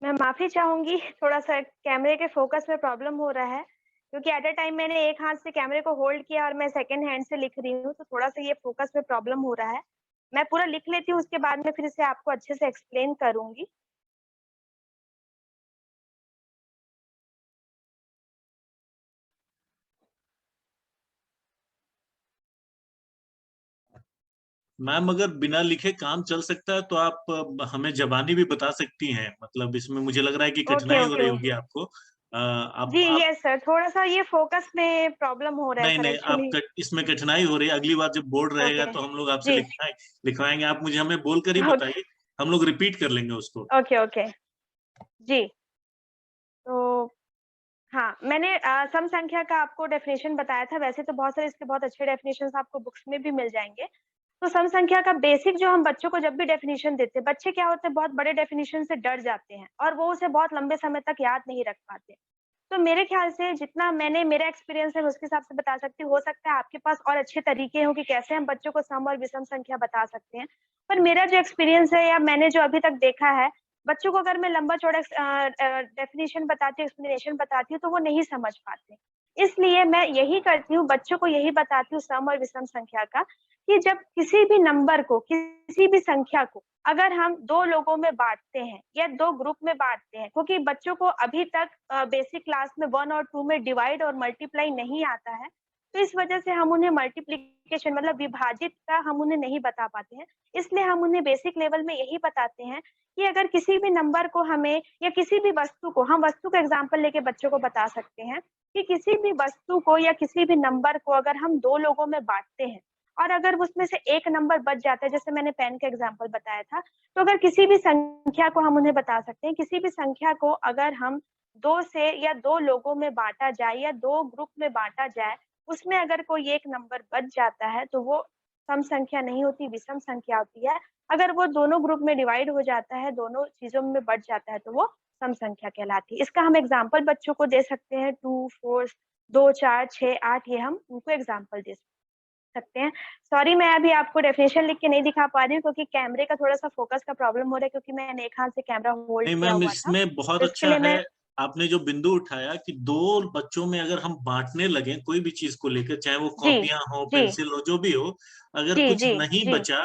मैं माफ़ी चाहूँगी, थोड़ा-सा कैमरे के फ़ोकस में प्रॉब्लम हो रहा है, क्योंकि एट अ टाइम मैंने एक हाथ से कैमरे को होल्ड किया और मैं सेकंड हैंड से लिख रही हूँ, तो थोड़ा-सा ये फ़ोकस में प्रॉब्लम हो रहा है। मैं पूरा लिख लेती हूँ, उसके बाद में फिर से आपको अच्छे से एक्सप्लेन करूँगी। मैम अगर बिना लिखे काम चल सकता है तो आप हमें ज़बानी भी बता सकती हैं। मतलब इसमें मुझे लग रहा है कि ओके, कठिनाई हो ओके। रही होगी आपको। जी, आप यस सर, थोड़ा-सा ये फ़ोकस में प्रॉब्लम हो रहा है नहीं, सर नहीं, आप एक्चुअली। कट इसमें कठिनाई हो रही है। अगली बार जब बोर्ड रहेगा ओके, तो हम लोग आपसे जी, लिखवाएँगे। आप मुझे हमें बोल कर ही ओके, बताइए, हम लोग रिपीट कर लेंगे उसको। Okay, okay. जी, तो हाँ, मैंने सम संख्या का आपको डेफिनिशन बताया था, वैसे तो बहुत सारे इसके बहुत अच्छे डेफिनिशंस आपको बुक्स में भी मिल जाएँगे। तो सम संख्या का बेसिक जो हम बच्चों को जब भी डेफिनिशन देते हैं, बच्चे क्या होते हैं बहुत बड़े डेफिनिशन से डर जाते हैं और वो उसे बहुत लंबे समय तक याद नहीं रख पाते। तो मेरे ख्याल से जितना मैंने मेरा एक्सपीरियंस है, मैं उसके हिसाब से बता सकती हूँ। हो सकता है आपके पास और अच्छे तरीके हों कि कैसे हम बच्चों को सम और विषम संख्या बता सकते हैं। पर मेरा जो एक्सपीरियंस है या मैंने जो अभी तक देखा है, बच्चों को अगर मैं लंबा-चौड़ा डेफिनिशन बताती हूँ, एक्सप्लेनेशन बताती हूँ, तो वो नहीं समझ पाते। इसलिए मैं यही करती हूँ, बच्चों को यही बताती हूँ सम और विषम संख्या का, कि जब किसी भी नंबर को, किसी भी संख्या को अगर हम 2 लोगों में बाँटते हैं या 2 ग्रुप में बाँटते हैं, क्योंकि बच्चों को अभी तक बेसिक क्लास में 1 और 2 में डिवाइड और मल्टीप्लाई नहीं आता है, तो इस वजह से हम उन्हें मल्टीप्लिकेशन मतलब विभाजित का हम उन्हें नहीं बता पाते हैं। इसलिए हम उन्हें बेसिक लेवल में यही बताते हैं कि अगर किसी भी नंबर को हमें या किसी भी वस्तु को, हम वस्तु का एग्ज़ाम्पल लेके बच्चों को बता सकते हैं कि किसी भी वस्तु को या किसी भी नंबर को अगर हम 2 लोगों में बाँटते हैं और अगर उसमें से एक नंबर बच जाता है, जैसे मैंने पेन का एग्ज़ाम्पल बताया था, तो अगर किसी भी संख्या को हम उन्हें बता सकते हैं, किसी भी संख्या को अगर हम 2 से या 2 लोगों में बाँटा जाए या 2 ग्रुप में बाँटा जाए, उसमें अगर कोई एक नंबर बच जाता है, तो वो सम संख्या नहीं होती, विषम संख्या होती है। अगर वो दोनों ग्रुप में डिवाइड हो जाता है, दोनों चीज़ों में बँट जाता है, तो वो सम संख्या कहलाती है। इसका हम एग्ज़ाम्पल बच्चों को दे सकते हैं 2, 4, 2, 4, 6, 8 ये हम उनको एग्ज़ाम्पल दे सकते हैं। सॉरी मैं अभी आपको डेफिनिशन लिख के नहीं दिखा पा रही हूँ क्योंकि कैमरे का थोड़ा-सा फ़ोकस का प्रॉब्लम हो रहा है क्योंकि मैंने एक हाथ से कैमरा होल्ड नहीं किया मैम, हुआ था। इसमें बहुत तो इसके अच्छा लिए है, मैं आपने जो बिंदु उठाया कि 2 बच्चों में अगर हम बाँटने लगें कोई भी चीज़ को लेकर, चाहे वो जी, कॉपियाँ हो, जी, पेंसिल हो, जो भी हो, अगर जी, कुछ जी, नहीं जी, बचा,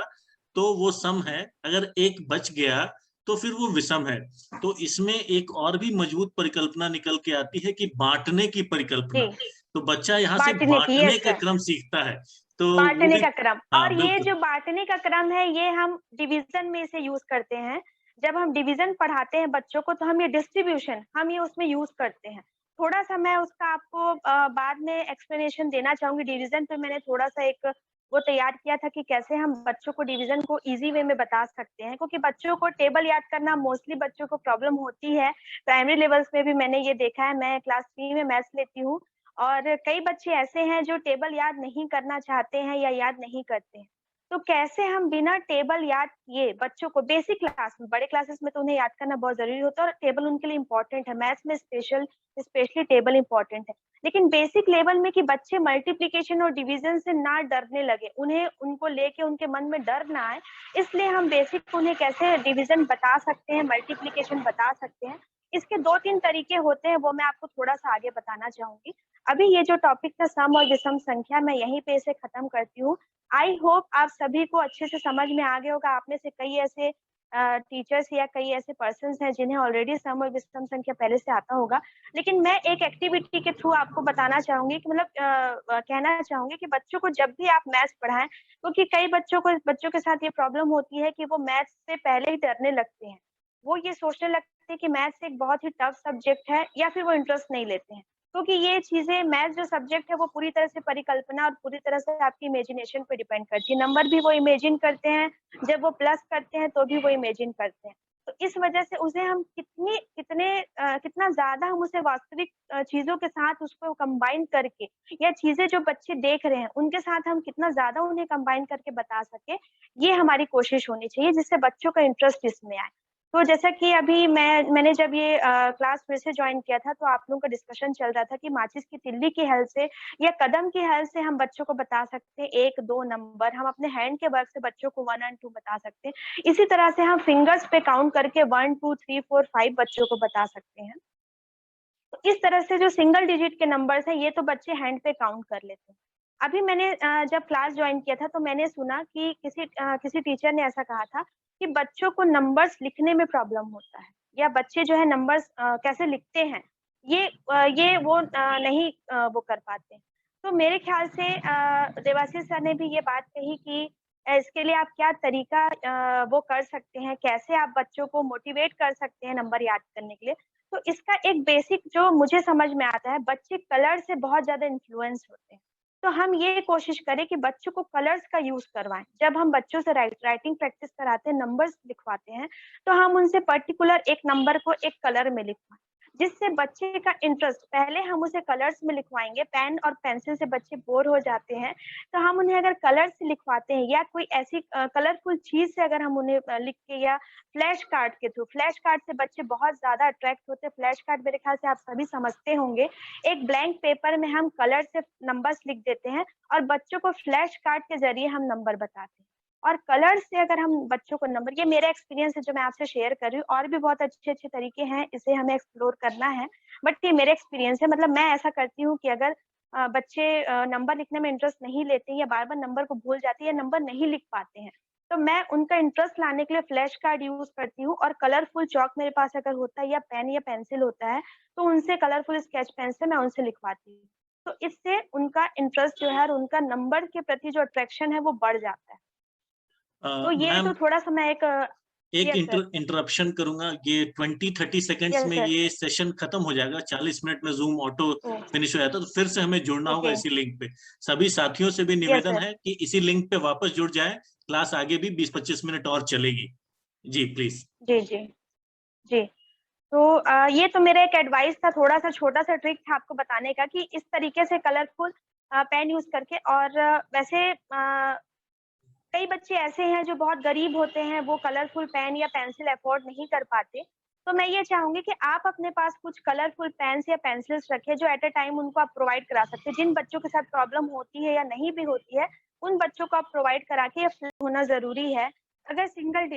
तो वो सम है, अगर एक बच गया तो फिर वो विषम है। तो इसमें एक और भी मजबूत परिकल्पना निकल के आती है कि बांटने की परिकल्पना। जी, तो बच्चा यहाँ से बांटने की, बांटने यस का सर, क्रम सीखता है, तो वो बांटने भी। का क्रम। हाँ और ये बिल्कुल। जो बांटने का क्रम है, ये हम डिवीजन में इसे यूज करते हैं। जब हम डिवीजन पढ़ाते हैं बच्चों को, तो हम ये डिस्ट्रीब्यूशन हम ये उसमें यूज करते हैं। थोड़ा सा मैं उसका आपको बाद में एक्सप्लेनेशन देना चाहूंगी। डिवीजन पे मैंने थोड़ा सा एक वो तैयार किया था कि कैसे हम बच्चों को डिवीजन को इजी वे में बता सकते हैं, क्योंकि बच्चों को टेबल याद करना मोस्टली बच्चों को प्रॉब्लम होती है। प्राइमरी लेवल्स में भी मैंने ये देखा है। मैं क्लास 3 में मैथ्स लेती हूँ, और कई बच्चे ऐसे हैं जो टेबल याद नहीं करना चाहते हैं या याद नहीं करते हैं। तो कैसे हम बिना टेबल याद किए बच्चों को बेसिक क्लास में, बड़े क्लासेस में तो उन्हें याद करना बहुत जरूरी होता है और टेबल उनके लिए इम्पोर्टेंट है, मैथ्स में स्पेशली टेबल इम्पोर्टेंट है। लेकिन बेसिक लेवल में कि बच्चे मल्टीप्लिकेशन और डिवीजन से ना डरने लगे, उन्हें उनको लेके उनके मन में डर ना आए, इसलिए हम बेसिक उन्हें कैसे डिवीजन बता सकते हैं, मल्टीप्लिकेशन बता सकते हैं। इसके 2-3 तरीके होते हैं, वो मैं आपको थोड़ा सा आगे बताना चाहूंगी। अभी ये जो टॉपिक था सम और विषम संख्या, मैं यहीं पे इसे खत्म करती हूँ। आई होप आप सभी को अच्छे से समझ में आ गया होगा। आप में से कई ऐसे टीचर्स या कई ऐसे पर्सन्स हैं जिन्हें ऑलरेडी सम और विषम संख्या पहले से आता होगा। लेकिन मैं एक एक्टिविटी के थ्रू आपको बताना चाहूंगी कि मतलब कहना चाहूंगी कि बच्चों को जब भी आप मैथ्स पढ़ाएं, क्योंकि कई बच्चों के साथ ये प्रॉब्लम होती है कि वो मैथ्स से पहले ही डरने लगते हैं। वो ये सोचने लगते हैं कि मैथ्स एक बहुत ही टफ सब्जेक्ट है, या फिर वो इंटरेस्ट नहीं लेते हैं। क्योंकि ये चीजें, मैथ्स जो सब्जेक्ट है वो पूरी तरह से परिकल्पना और पूरी तरह से आपकी इमेजिनेशन पे डिपेंड करती है। नंबर भी वो इमेजिन करते हैं, जब वो प्लस करते हैं तो भी वो इमेजिन करते हैं। तो इस वजह से उसे हम कितना ज्यादा हम उसे वास्तविक चीजों के साथ उसको कंबाइन करके, या चीजें जो बच्चे देख रहे हैं उनके साथ हम कितना ज्यादा उन्हें कंबाइन करके बता सके, ये हमारी कोशिश होनी चाहिए, जिससे बच्चों का इंटरेस्ट इसमें आए। तो जैसा कि अभी मैंने जब ये क्लास फिर से ज्वाइन किया था, तो आप लोगों का डिस्कशन चल रहा था कि माचिस की तिल्ली की हेल्प से या कदम की हेल्प से हम बच्चों को बता सकते हैं 1-2 नंबर। हम अपने हैंड के वर्क से बच्चों को 1 और 2 बता सकते हैं। इसी तरह से हम फिंगर्स पे काउंट करके 1 2 3 4 5 बच्चों को बता सकते हैं। तो इस तरह से जो सिंगल डिजिट के नंबर्स हैं, ये तो बच्चे हैंड पे काउंट कर लेते हैं। अभी मैंने जब क्लास ज्वाइन किया था, तो मैंने सुना कि किसी टीचर ने ऐसा कहा था कि बच्चों को नंबर्स लिखने में प्रॉब्लम होता है, या बच्चे जो है नंबर्स कैसे लिखते हैं, ये वो नहीं वो कर पाते। तो मेरे ख्याल से देवाशीष सर ने भी ये बात कही कि इसके लिए आप क्या तरीका वो कर सकते हैं, कैसे आप बच्चों को मोटिवेट कर सकते हैं नंबर याद करने के लिए। तो इसका एक बेसिक जो मुझे समझ में आता है, बच्चे कलर से बहुत ज्यादा इन्फ्लुएंस होते हैं। तो हम ये कोशिश करें कि बच्चों को कलर्स का यूज करवाएं। जब हम बच्चों से राइटिंग प्रैक्टिस कराते हैं, नंबर्स लिखवाते हैं, तो हम उनसे पर्टिकुलर एक नंबर को एक कलर में लिखवाएं, जिससे बच्चे का इंटरेस्ट, पहले हम उसे कलर्स में लिखवाएंगे, पेन और पेंसिल से बच्चे बोर हो जाते हैं। तो हम उन्हें अगर कलर से लिखवाते हैं, या कोई ऐसी कलरफुल चीज से अगर हम उन्हें लिख के, या फ्लैश कार्ड के थ्रू, फ्लैश कार्ड से बच्चे बहुत ज्यादा अट्रैक्ट होते हैं। फ्लैश कार्ड मेरे ख्याल से आप सभी समझते होंगे। एक ब्लैंक पेपर में हम कलर से नंबर्स लिख देते हैं, और बच्चों को फ्लैश कार्ड के जरिए हम नंबर बताते हैं। और कलर से अगर हम बच्चों को नंबर, ये मेरा एक्सपीरियंस है जो मैं आपसे शेयर कर रही हूँ, और भी बहुत अच्छे अच्छे तरीके हैं, इसे हमें एक्सप्लोर करना है। बट ये मेरे एक्सपीरियंस है, मतलब मैं ऐसा करती हूँ कि अगर बच्चे नंबर लिखने में इंटरेस्ट नहीं लेते, या बार बार नंबर को भूल जाते हैं, या नंबर नहीं लिख पाते हैं, तो मैं उनका इंटरेस्ट लाने के लिए फ्लैश कार्ड यूज करती हूँ। और कलरफुल चौक मेरे पास अगर होता है, या पेन या पेंसिल होता है, तो उनसे कलरफुल स्केच पेन से मैं उनसे लिखवाती हूँ। तो इससे उनका इंटरेस्ट जो है और उनका नंबर के प्रति जो अट्रैक्शन है वो बढ़ जाता है। तो ये मैम तो थोड़ा सा मैं एक एक यस सर, इंटरप्शन करूंगा। ये 20-30 सेकेंड्स यस में सर, ये सेशन खत्म हो जाएगा। 40 मिनट में जूम ऑटो ओ फिनिश हो जाता है, तो फिर से हमें जुड़ना होगा ओके, इसी लिंक पे। सभी साथियों से भी यस निवेदन सर, है कि इसी लिंक पे वापस जुड़ जाए। क्लास आगे भी 20-25 मिनट और चलेगी। जी प्लीज। जी जी जी। तो ये तो मेरा एक एडवाइस था, थोड़ा सा छोटा सा ट्रिक था आपको बताने का, कि इस तरीके से कलरफुल पेन यूज करके। और वैसे कई बच्चे ऐसे हैं जो बहुत गरीब होते हैं, वो कलरफुल पेन या पेंसिल अफोर्ड नहीं कर पाते। तो मैं ये चाहूंगी कि आप अपने पास कुछ कलरफुल पेन्स या पेंसिल्स रखें, जो एट अ टाइम उनको आप प्रोवाइड करा सकते हैं। जिन बच्चों के साथ प्रॉब्लम होती है या नहीं भी होती है, उन बच्चों को आप प्रोवाइड करा के, ये होना जरूरी है। अगर सिंगल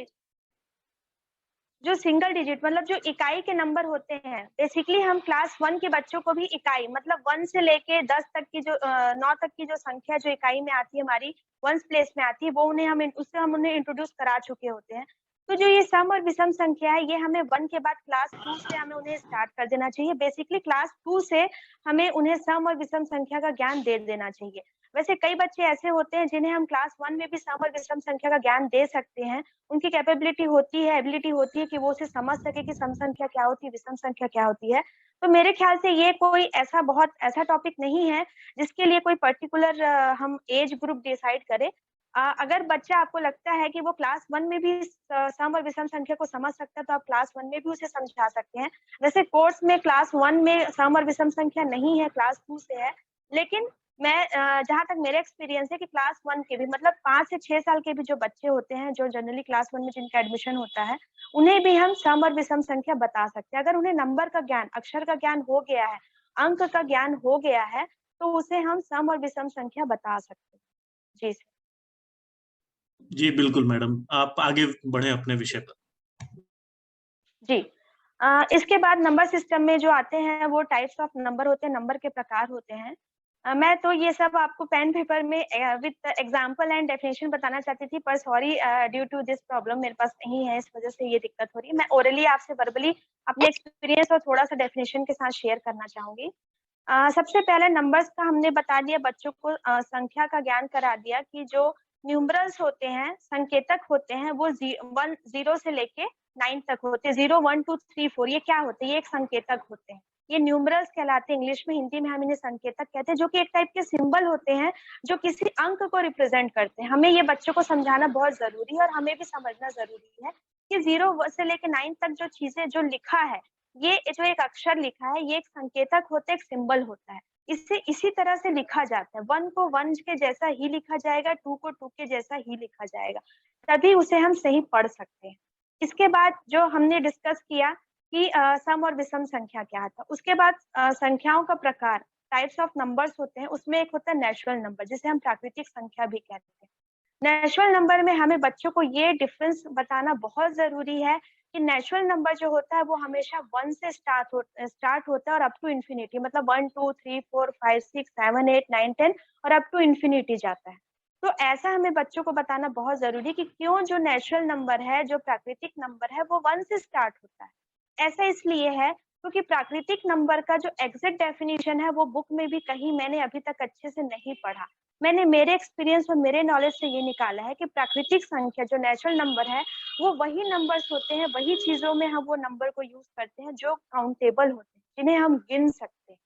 जो सिंगल डिजिट मतलब जो इकाई के नंबर होते हैं, बेसिकली हम क्लास 1 के बच्चों को भी इकाई मतलब 1 से लेके 10 तक की जो 9 तक की जो संख्या जो इकाई में आती है हमारी वंस प्लेस में आती है, वो उससे हम उन्हें इंट्रोड्यूस करा चुके होते हैं। तो जो ये सम और विषम संख्या है, ये हमें 1 के बाद क्लास 2 से हमें उन्हें स्टार्ट कर देना चाहिए। बेसिकली क्लास 2 से हमें उन्हें सम और विषम संख्या का ज्ञान दे देना चाहिए। वैसे कई बच्चे ऐसे होते हैं जिन्हें हम क्लास 1 में भी सम और विषम संख्या का ज्ञान दे सकते हैं। उनकी कैपेबिलिटी होती है, एबिलिटी होती है कि वो उसे समझ सके कि सम संख्या क्या होती है, विषम संख्या क्या होती है। तो मेरे ख्याल से ये कोई ऐसा टॉपिक नहीं है जिसके लिए कोई पर्टिकुलर हम एज ग्रुप डिसाइड करें। अगर बच्चा आपको लगता है कि वो क्लास 1 में भी सम और विषम संख्या को समझ सकता है, तो आप क्लास 1 में भी उसे समझा सकते हैं। वैसे कोर्स में क्लास 1 में सम और विषम संख्या नहीं है, क्लास 2 से है। लेकिन मैं जहाँ तक मेरा एक्सपीरियंस है कि क्लास 1 के भी मतलब 5 से 6 साल के भी जो बच्चे होते हैं, जो जनरली क्लास 1 में जिनका एडमिशन होता है, उन्हें भी हम सम और विषम संख्या बता सकते हैं। अगर उन्हें नंबर का ज्ञान, अक्षर का ज्ञान हो गया है, अंक का ज्ञान हो गया है, तो उसे हम सम और विषम संख्या बता सकते हैं। जी सर। जी बिल्कुल मैडम, आप आगे बढ़े अपने विषय पर। जी। इसके बाद नंबर सिस्टम में जो आते हैं वो टाइप्स ऑफ नंबर होते हैं, नंबर के प्रकार होते हैं। मैं तो ये सब आपको पेन पेपर में विद एग्जांपल एंड डेफिनेशन बताना चाहती थी, पर sorry due to this problem मेरे पास नहीं है, इस वजह से ये दिक्कत हो रही है। मैं ओरली आपसे वर्बली अपने एक्सपीरियंस और थोड़ा सा डेफिनेशन के साथ शेयर करना चाहूंगी। सबसे पहले नंबर्स का हमने बता दिया, बच्चों को संख्या का ज्ञान करा दिया कि जो न्यूमरल्स होते हैं, संकेतक होते हैं, वो 0 से लेके 9 तक होते हैं। 0 1 2 3 4 ये क्या होते हैं? ये एक संकेतक होते हैं। ये न्यूमरल्स कहलाते हैं, इंग्लिश में, हिंदी में हम इन्हें संकेतक कहते हैं, जो कि एक टाइप के सिंबल होते हैं जो किसी अंक को रिप्रेजेंट करते हैं। हमें ये बच्चों को समझाना बहुत जरूरी है और हमें भी समझना जरूरी है कि 0 से लेके 9 तक जो चीजें जो लिखा है, ये जो एक अक्षर लिखा है, ये एक संकेतक होता है, एक सिंबल होता है। इससे इसी तरह से लिखा जाता है। 1 को 1 के जैसा ही लिखा जाएगा, 2 को 2 के जैसा ही लिखा जाएगा, तभी उसे हम सही पढ़ सकते हैं। इसके बाद जो हमने डिस्कस किया कि सम और विषम संख्या क्या था। उसके बाद संख्याओं का प्रकार, टाइप्स ऑफ नंबर्स होते हैं, उसमें एक होता है नेचुरल नंबर, जिसे हम प्राकृतिक संख्या भी कहते हैं। नेचुरल नंबर में हमें बच्चों को ये डिफरेंस बताना बहुत जरूरी है कि नेचुरल नंबर जो होता है वो हमेशा 1 से स्टार्ट होता है और अप टू इन्फिनिटी, मतलब 1 2 3 4 5 6 7 8 9 10 और अप टू इन्फिनिटी जाता है। तो ऐसा हमें बच्चों को बताना बहुत जरूरी है कि क्यों जो नेचुरल नंबर है, जो प्राकृतिक नंबर है, वो 1 से स्टार्ट होता है। ऐसा इसलिए है क्योंकि प्राकृतिक नंबर का जो एग्जैक्ट डेफिनेशन है वो बुक में भी कहीं मैंने अभी तक अच्छे से नहीं पढ़ा। मैंने मेरे एक्सपीरियंस और मेरे नॉलेज से ये निकाला है कि प्राकृतिक संख्या जो नेचुरल नंबर है, वो वही नंबर्स होते हैं, वही चीजों में हम वो नंबर को यूज करते हैं जो काउंटेबल होते हैं, जिन्हें हम गिन सकते हैं।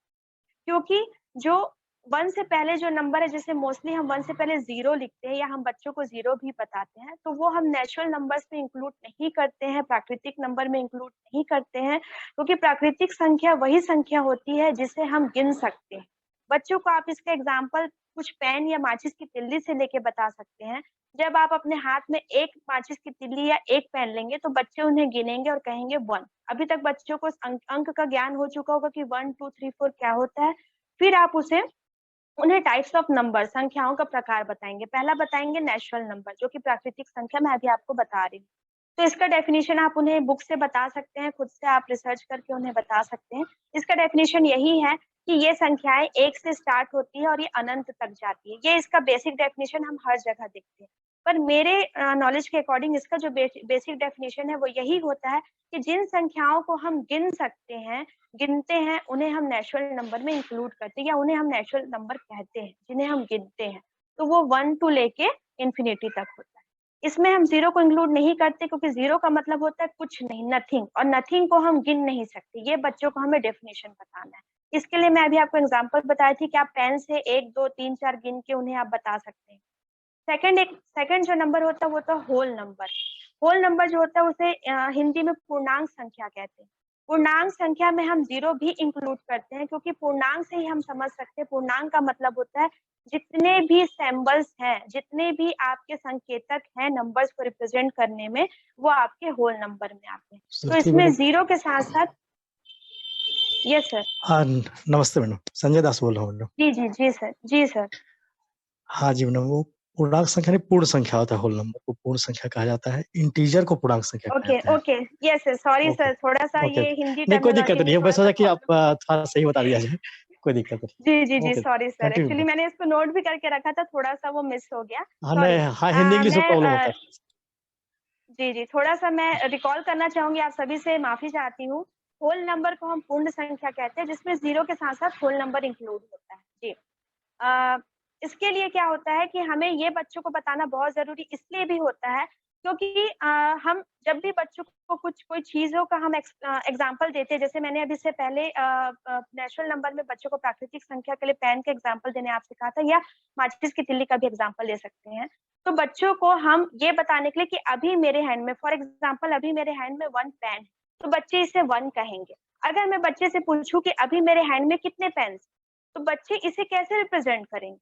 क्योंकि जो 1 से पहले जो नंबर है, जिसे मोस्टली हम 1 से पहले 0 लिखते हैं या हम बच्चों को 0 भी बताते हैं, तो वो हम नेचुरल नंबर्स में इंक्लूड नहीं करते हैं, प्राकृतिक नंबर में इंक्लूड नहीं करते हैं, क्योंकि प्राकृतिक संख्या वही संख्या होती है जिसे हम गिन सकते हैं। बच्चों को आप इसका एग्जाम्पल कुछ पेन या माचिस की तिल्ली से लेके बता सकते हैं। जब आप अपने हाथ में एक माचिस की तिल्ली या एक पेन लेंगे, तो बच्चे उन्हें गिनेंगे और कहेंगे 1। अभी तक बच्चों को अंक का ज्ञान हो चुका होगा कि 1 2 3 4 क्या होता है। फिर आप उन्हें टाइप्स ऑफ नंबर, संख्याओं का प्रकार बताएंगे। पहला बताएंगे नेचुरल नंबर, जो कि प्राकृतिक संख्या मैं अभी आपको बता रही हूँ। तो इसका डेफिनेशन आप उन्हें बुक से बता सकते हैं, खुद से आप रिसर्च करके उन्हें बता सकते हैं। इसका डेफिनेशन यही है कि ये संख्याएं 1 से स्टार्ट होती है और ये अनंत तक जाती है। ये इसका बेसिक डेफिनेशन हम हर जगह देखते हैं, पर मेरे नॉलेज के अकॉर्डिंग इसका जो बेसिक डेफिनेशन है वो यही होता है कि जिन संख्याओं को हम गिनते हैं, उन्हें हम नेचुरल नंबर में इंक्लूड करते हैं, या उन्हें हम नेचुरल नंबर कहते हैं, जिन्हें हम गिनते हैं। तो वो 1 टू लेके इन्फिनिटी तक होता है। इसमें हम 0 को इंक्लूड नहीं करते, क्योंकि 0 का मतलब होता है कुछ नहीं, नथिंग, और नथिंग को हम गिन नहीं सकते। ये बच्चों को हमें डेफिनेशन बताना है। इसके लिए मैं अभी आपको एग्जांपल बताई थी कि आप पेन से 1 2 3 4 गिन के उन्हें आप बता सकते हैं। सेकंड जो नंबर होता है वो तो होल नंबर। होल नंबर जो होता है उसे हिंदी में पूर्णांक संख्या कहते हैं। पूर्णांक संख्या में हम 0 भी इंक्लूड करते हैं, क्योंकि पूर्णांक से ही हम समझ सकते हैं, पूर्णांक का मतलब होता है जितने भी सिंबल्स हैं, जितने भी आपके संकेतक हैं नंबर्स को रिप्रेजेंट करने में, वो आपके होल नंबर में आते हैं। तो इसमें 0 के साथ साथ, यस सर। हाँ नमस्ते मैडम, संजय दास बोल रहा हूँ मैडम। जी सर। हाँ जी मैडम, वो पूर्णांक संख्या नहीं, पूर्ण संख्या होता है। होल नंबर को पूर्ण संख्या कहा जाता है, इंटीजर को पूर्णांक संख्या कहा ओके जाता है। Okay, yes sorry okay sir, थोड़ा सा ओके ये हिंदी नहीं, कोई दिक्कत टर्मिनोलॉजी में नहीं है, मैं थोड़ा सा सोचा कि आप प्रॉब्लम। थोड़ा सही बता दिया जाए, कोई दिक्कत नहीं। जी okay, sorry sir, continue actually मैंने इसको नोट भी करके रखा था, थोड़ा सा वो मिस हो गया, हाँ सॉरी। नहीं, हाँ हिंदी इंग्लिश में प्रॉब्लम होता मैं है। जी थोड़ा सा मैं रिकॉल करना चाहूंगी, आप सभी से माफी चाहती हूँ। होल नंबर को हम पूर्ण संख्या कहते हैं, जिसमें जीरो के साथ साथ होल नंबर इंक्लूड होता है। जी इसके लिए क्या होता है कि हमें ये बच्चों को बताना बहुत जरूरी इसलिए भी होता है, क्योंकि हम जब भी बच्चों को कोई चीजों का हम एग्जाम्पल देते हैं, जैसे मैंने अभी से पहले नेचुरल नंबर में बच्चों को प्राकृतिक संख्या के लिए पेन का एग्जाम्पल देने आपसे कहा था, या माचिस की तिल्ली का भी एग्जाम्पल दे सकते हैं। तो बच्चों को हम ये बताने के लिए कि अभी मेरे हैंड में, फॉर एग्जाम्पल अभी मेरे हैंड में 1 पेन है, तो बच्चे इसे 1 कहेंगे। अगर मैं बच्चे से पूछूं कि अभी मेरे हैंड में कितने पेन, तो बच्चे इसे कैसे रिप्रेजेंट करेंगे?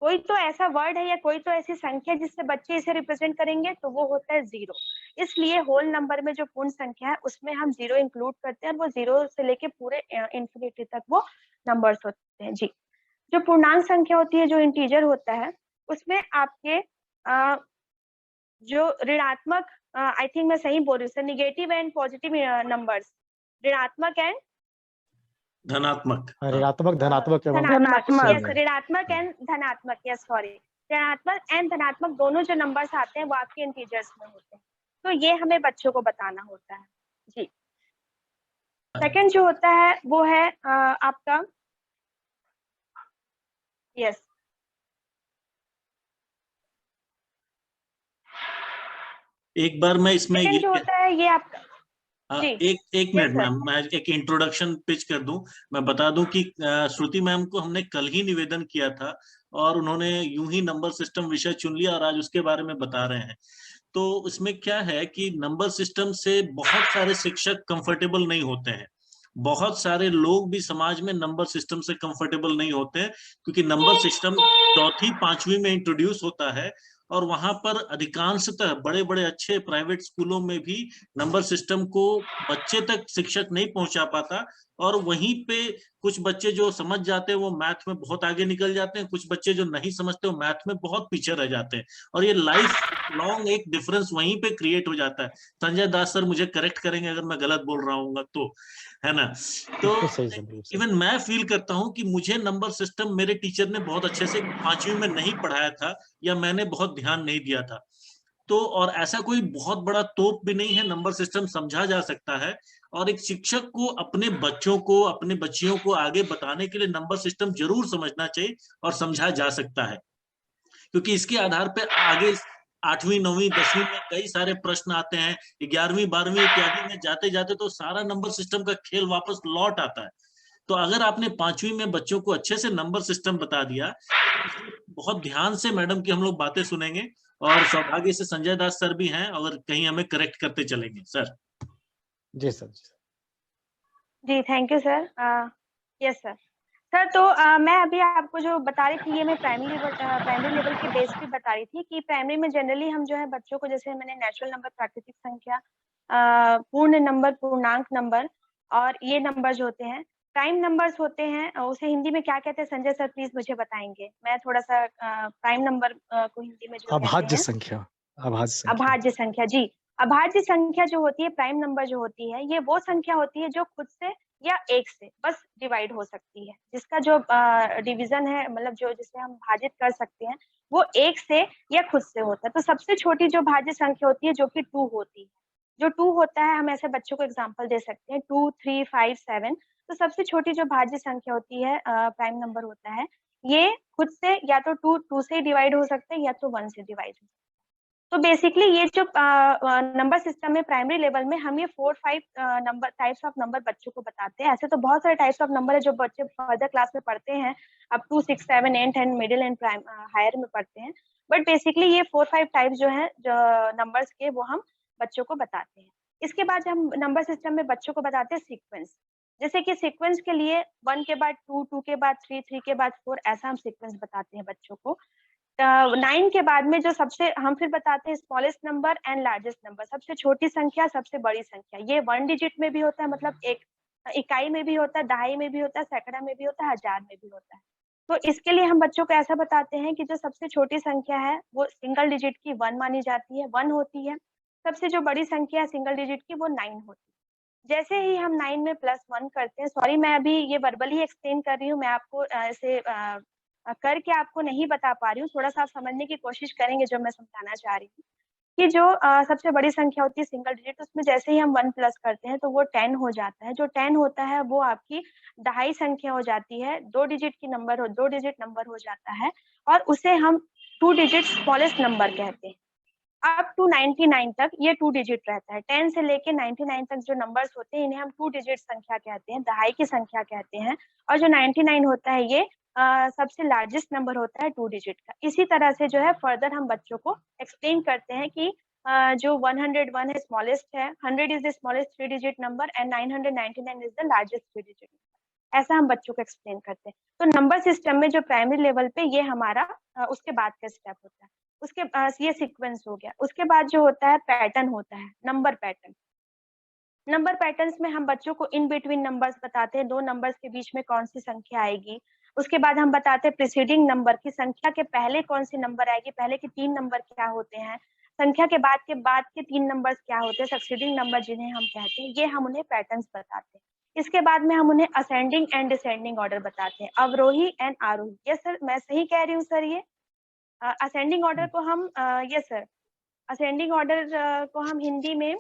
कोई तो ऐसा वर्ड है या कोई तो ऐसी संख्या जिससे बच्चे इसे रिप्रेजेंट करेंगे, तो वो होता है 0। इसलिए होल नंबर में जो पूर्ण संख्या है उसमें हम 0 इंक्लूड करते हैं, और वो 0 से लेके पूरे इंफिनिटी तक वो नंबर्स होते हैं। जी जो पूर्णांक संख्या होती है, जो इंटीजर होता है, उसमें आपके जो ऋणात्मक, आई थिंक मैं सही बोल रही हूँ sir, negative and positive numbers, ऋणात्मक एंड धनात्मक। ऋणात्मक, धनात्मक एवं धनात्मक, यस शून्य। ऋणात्मक एंड धनात्मक, यस सॉरी, ऋणात्मक एंड धनात्मक दोनों जो नंबर्स आते हैं वो आपके इंटीजर्स में होते हैं। तो ये हमें बच्चों को बताना होता है। जी सेकंड जो होता है वो है आपका, यस एक बार मैं इसमें सेकंड जो होता है ये आपका, जी एक यस मिनट सर, मैम, मैं एक इंट्रोडक्शन पिच कर दूं। मैं बता दूं कि श्रुति मैम को हमने कल ही निवेदन किया था, और उन्होंने यूं ही नंबर सिस्टम विषय चुन लिया और आज उसके बारे में बता रहे हैं। तो इसमें क्या है कि नंबर सिस्टम से बहुत सारे शिक्षक कंफर्टेबल नहीं होते हैं, बहुत सारे लोग भी समाज में नंबर सिस्टम से कंफर्टेबल नहीं होते हैं, क्योंकि नंबर सिस्टम चौथी पांचवी में इंट्रोड्यूस होता है, और वहां पर अधिकांशतः बड़े बड़े अच्छे प्राइवेट स्कूलों में भी नंबर सिस्टम को बच्चे तक शिक्षक नहीं पहुंचा पाता, और वहीं पे कुछ बच्चे जो समझ जाते हैं वो मैथ में बहुत आगे निकल जाते हैं, कुछ बच्चे जो नहीं समझते वो मैथ में बहुत पीछे रह जाते हैं, और ये लाइफ लॉन्ग एक डिफरेंस वहीं पे क्रिएट हो जाता है। संजय दास सर मुझे करेक्ट करेंगे अगर मैं गलत बोल रहा हूँ तो, है ना। तो इवन मैं फील करता हूँ कि मुझे नंबर सिस्टम मेरे टीचर ने बहुत अच्छे से 5वीं में नहीं पढ़ाया था, या मैंने बहुत ध्यान नहीं दिया था। तो और ऐसा कोई बहुत बड़ा तोप भी नहीं है, नंबर सिस्टम समझा जा सकता है, और एक शिक्षक को अपने बच्चों को, अपने बच्चियों को आगे बताने के लिए नंबर सिस्टम जरूर समझना चाहिए और समझा जा सकता है, क्योंकि इसके आधार पर आगे 8वीं 9वीं 10वीं में कई सारे प्रश्न आते हैं, 11वीं 12वीं इत्यादि में जाते जाते तो सारा नंबर सिस्टम का खेल वापस लौट आता है। तो अगर आपने 5वीं में बच्चों को अच्छे से नंबर सिस्टम बता दिया, बहुत ध्यान से मैडम की हम लोग बातें सुनेंगे, और सौभाग्य से संजय दास सर भी हैं, अगर कहीं हमें करेक्ट करते चलेंगे सर। जी सर। जी thank you sir, yes sir. Sir तो मैं अभी आपको जो बता रही थी, ये मैं प्राइमरी लेवल के बेस पे बता रही थी कि प्राइमरी में जनरली हम जो है बच्चों को, जैसे मैंने नेचुरल नंबर, प्राकृतिक संख्या, पूर्ण नंबर, पूर्णांक नंबर, और ये नंबर जो होते हैं प्राइम नंबर्स होते हैं, उसे हिंदी में क्या कहते हैं संजय सर प्लीज मुझे बताएंगे। मैं थोड़ा सा प्राइम नंबर को हिंदी में जो कहते अभाज्य हैं, संख्या। अभाज्य संख्या। अभाज्य संख्या, जी अभाज्य संख्या जो होती है, प्राइम नंबर जो होती है, ये वो संख्या होती है जो खुद से या एक से बस डिवाइड हो सकती है, जिसका जो डिवीजन है, मतलब जो जिसे हम भाजित कर सकते हैं, वो एक से या खुद से होता है। तो सबसे छोटी जो भाज्य संख्या होती है जो कि 2 होती है, जो 2 होता है, हम ऐसे बच्चों को एग्जाम्पल दे सकते हैं 2, 3, 5, 7। तो सबसे छोटी जो भाज्य संख्या होती है, प्राइम नंबर होता है, ये खुद से या तो 2 से डिवाइड हो सकते हैं या तो 1 से डिवाइड हो सकते हैं। तो बेसिकली ये जो नंबर सिस्टम में प्राइमरी लेवल में हम ये 4-5 नंबर टाइप्स ऑफ नंबर बच्चों को बताते हैं। ऐसे तो बहुत सारे टाइप्स ऑफ नंबर है जो बच्चे फर्दर क्लास में पढ़ते हैं, up to 6, 7, 8 and middle and prime higher में पढ़ते हैं। बट बेसिकली ये 4-5 टाइप्स जो है जो नंबर्स के, वो हम बच्चों को बताते हैं। इसके बाद हम नंबर सिस्टम में बच्चों को बताते हैं सीक्वेंस। जैसे कि सीक्वेंस के लिए 1 के बाद 2, 2 के बाद 3, 3 के बाद 4, ऐसा हम सीक्वेंस बताते हैं बच्चों को। 9 के बाद में जो सबसे, हम फिर बताते हैं smallest number and largest number, सबसे छोटी संख्या, सबसे बड़ी संख्या। ये 1 डिजिट में भी होता है, मतलब एक इकाई में भी होता है, दहाई में भी होता है, सैकड़ा में भी होता है, हजार में भी होता है। तो इसके लिए हम बच्चों को ऐसा बताते हैं कि जो सबसे छोटी संख्या है वो सिंगल डिजिट की 1 मानी जाती है, 1 होती है। सबसे जो बड़ी संख्या है सिंगल डिजिट की वो 9 होती है। जैसे ही हम 9 में +1 करते हैं, सॉरी मैं अभी ये वर्बली एक्सप्लेन कर रही हूँ, मैं आपको ऐसे करके आपको नहीं बता पा रही हूँ, थोड़ा-सा आप समझने की कोशिश करेंगे जो मैं समझाना चाह रही हूँ। कि जो सबसे बड़ी संख्या होती है सिंगल डिजिट, उसमें जैसे ही हम 1 प्लस करते हैं तो वो 10 हो जाता है। जो 10 होता है वो आपकी दहाई संख्या हो जाती है, 2 डिजिट की नंबर 2 डिजिट नंबर हो जाता है और उसे हम 2 डिजिट स्मॉलेस्ट नंबर कहते हैं। अप टू 99 तक ये 2 डिजिट रहता है। 10 से लेके 99 तक जो नंबर्स होते हैं इन्हें हम 2 डिजिट संख्या कहते हैं, दहाई की संख्या कहते हैं और जो 99 होता है ये सबसे लार्जेस्ट नंबर होता है 2 डिजिट का। इसी तरह से जो है फर्दर हम बच्चों को एक्सप्लेन करते हैं कि जो 101 है स्मॉलेस्ट है, 100 is the smallest 3 digit number and 999 is the largest 3 digit number. ऐसा हम बच्चों को एक्सप्लेन करते हैं। तो नंबर सिस्टम में जो प्राइमरी लेवल पे ये हमारा उसके बाद का स्टेप होता है। उसके ये सीक्वेंस हो गया। उसके बाद जो होता है पैटर्न होता है, नंबर पैटर्न। नंबर पैटर्न्स में हम बच्चों को इन बिटवीन नंबर्स बताते हैं, 2 नंबर्स के बीच में कौन-सी संख्या आएगी। उसके बाद हम बताते हैं प्रीसीडिंग नंबर की संख्या के पहले कौन-सी नंबर आएगी, पहले के 3 नंबर क्या होते हैं, संख्या के बाद के 3 नंबर्स क्या होते हैं, सक्सीडिंग नंबर जिन्हें हम कहते हैं, ये हम उन्हें पैटर्न्स बताते हैं। इसके बाद में हम उन्हें असेंडिंग एंड डिसेंडिंग ऑर्डर बताते हैं, अवरोही एंड आरोही। यस सर, मैं सही कह रही हूँ सर ये? असेंडिंग ऑर्डर को हम यस सर, असेंडिंग ऑर्डर को हम हिंदी में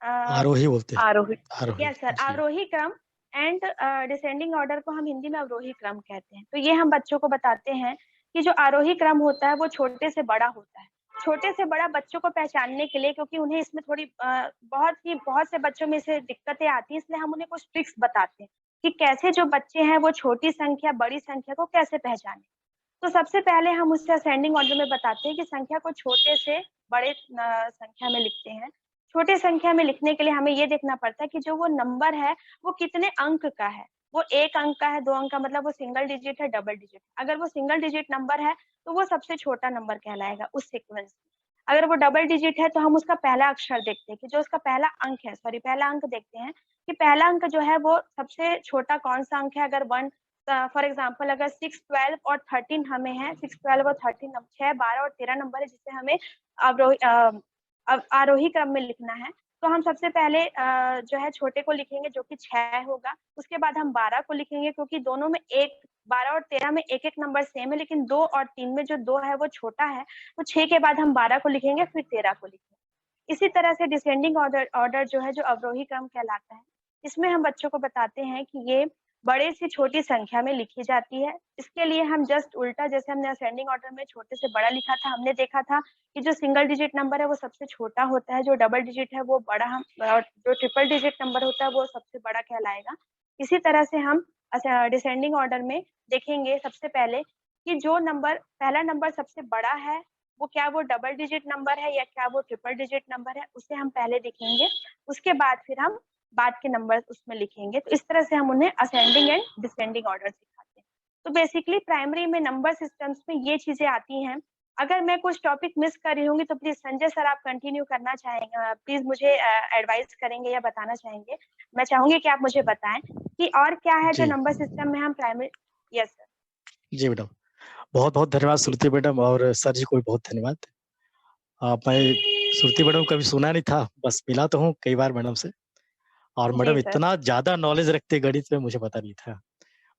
आरोही बोलते हैं। आरोही। आरोही यस सर, जी। आरोही क्रम एंड डिसेंडिंग ऑर्डर को हम हिंदी में अवरोही क्रम कहते हैं। तो ये हम बच्चों को बताते हैं कि जो आरोही क्रम होता है वो छोटे से बड़ा होता है। छोटे से बड़ा बच्चों को पहचानने के लिए, क्योंकि उन्हें इसमें थोड़ी बहुत से बच्चों में से दिक्कतें आती हैं, इसलिए हम उन्हें कुछ ट्रिक्स बताते हैं कि कैसे जो बच्चे हैं वो छोटी संख्या, बड़ी संख्या को कैसे पहचानें। तो सबसे पहले हम उससे असेंडिंग ऑर्डर में बताते हैं कि संख्या को छोटे से बड़े संख्या में लिखते हैं। छोटे संख्या में लिखने के लिए हमें ये देखना पड़ता है कि जो वो नंबर है, वो कितने अंक का है। वो 1 अंक का है, 2 अंक का, मतलब वो सिंगल डिजिट है, डबल डिजिट। अगर वो सिंगल डिजिट नंबर है, तो वो सबसे छोटा नंबर कहलाएगा उस सीक्वेंस में। अगर वो डबल डिजिट है, तो हम उसका पहला अक्षर देखते हैं कि जो उसका पहला अंक है, सॉरी पहला अंक देखते हैं कि पहला अंक जो है वो सबसे छोटा कौन-सा अंक है। अगर 1 फॉर एग्जांपल अगर 6, 12 और 13 हमें है, 6, 12 और 13 6, 12 और 13 नंबर है जिसे हमें आरोही क्रम में लिखना है, तो हम सबसे पहले जो है छोटे को लिखेंगे जो कि 6 होगा। उसके बाद हम 12 को लिखेंगे क्योंकि दोनों में 12 और 13 में एक-एक नंबर सेम है, लेकिन 2 और 3 में जो 2 है वो छोटा है, तो 6 के बाद हम 12 को लिखेंगे, फिर 13 को लिखेंगे। इसी तरह से डिसेंडिंग ऑर्डर जो है, जो अवरोही क्रम कहलाता है, इसमें हम बच्चों को बताते हैं कि ये बड़े से छोटी संख्या में लिखी जाती है। इसके लिए हम जस्ट उल्टा, जैसे हमने असेंडिंग ऑर्डर में छोटे से बड़ा लिखा था, हमने देखा था कि जो सिंगल डिजिट नंबर है वो सबसे छोटा होता है, जो डबल डिजिट है वो बड़ा, हम और जो ट्रिपल डिजिट नंबर होता है वो सबसे बड़ा कहलाएगा। इसी तरह से हम डिसेंडिंग ऑर्डर में देखेंगे सबसे पहले कि जो नंबर पहला नंबर सबसे बड़ा है, वो क्या वो डबल डिजिट नंबर है या क्या वो ट्रिपल डिजिट नंबर है, उसे हम पहले देखेंगे। उसके बाद फिर हम बाद के नंबर उसमें लिखेंगे। तो इस तरह से हम उन्हें असेंडिंग एंड डिसेंडिंग ऑर्डर सिखाते हैं। तो बेसिकली प्राइमरी में नंबर सिस्टम्स में ये चीज़ें आती हैं। अगर मैं कुछ टॉपिक मिस कर रही होंगी तो प्लीज़ संजय सर आप कंटिन्यू करना चाहेंगे, प्लीज़ मुझे एडवाइस करेंगे या बताना चाहेंगे। मैं चाहूँगी कि आप मुझे बताएँ कि और क्या है जो जी। नंबर सिस्टम में हम प्राइमरी। Yes sir. जी मैडम, बहुत-बहुत धन्यवाद श्रुति मैडम और सर जी को भी बहुत धन्यवाद। मैं श्रुति मैडम को कभी सुना नहीं था, बस मिला तो हूँ कई बार मैडम से और जी मैडम सर। इतना ज़्यादा नॉलेज रखते हैं गणित में मुझे पता नहीं था।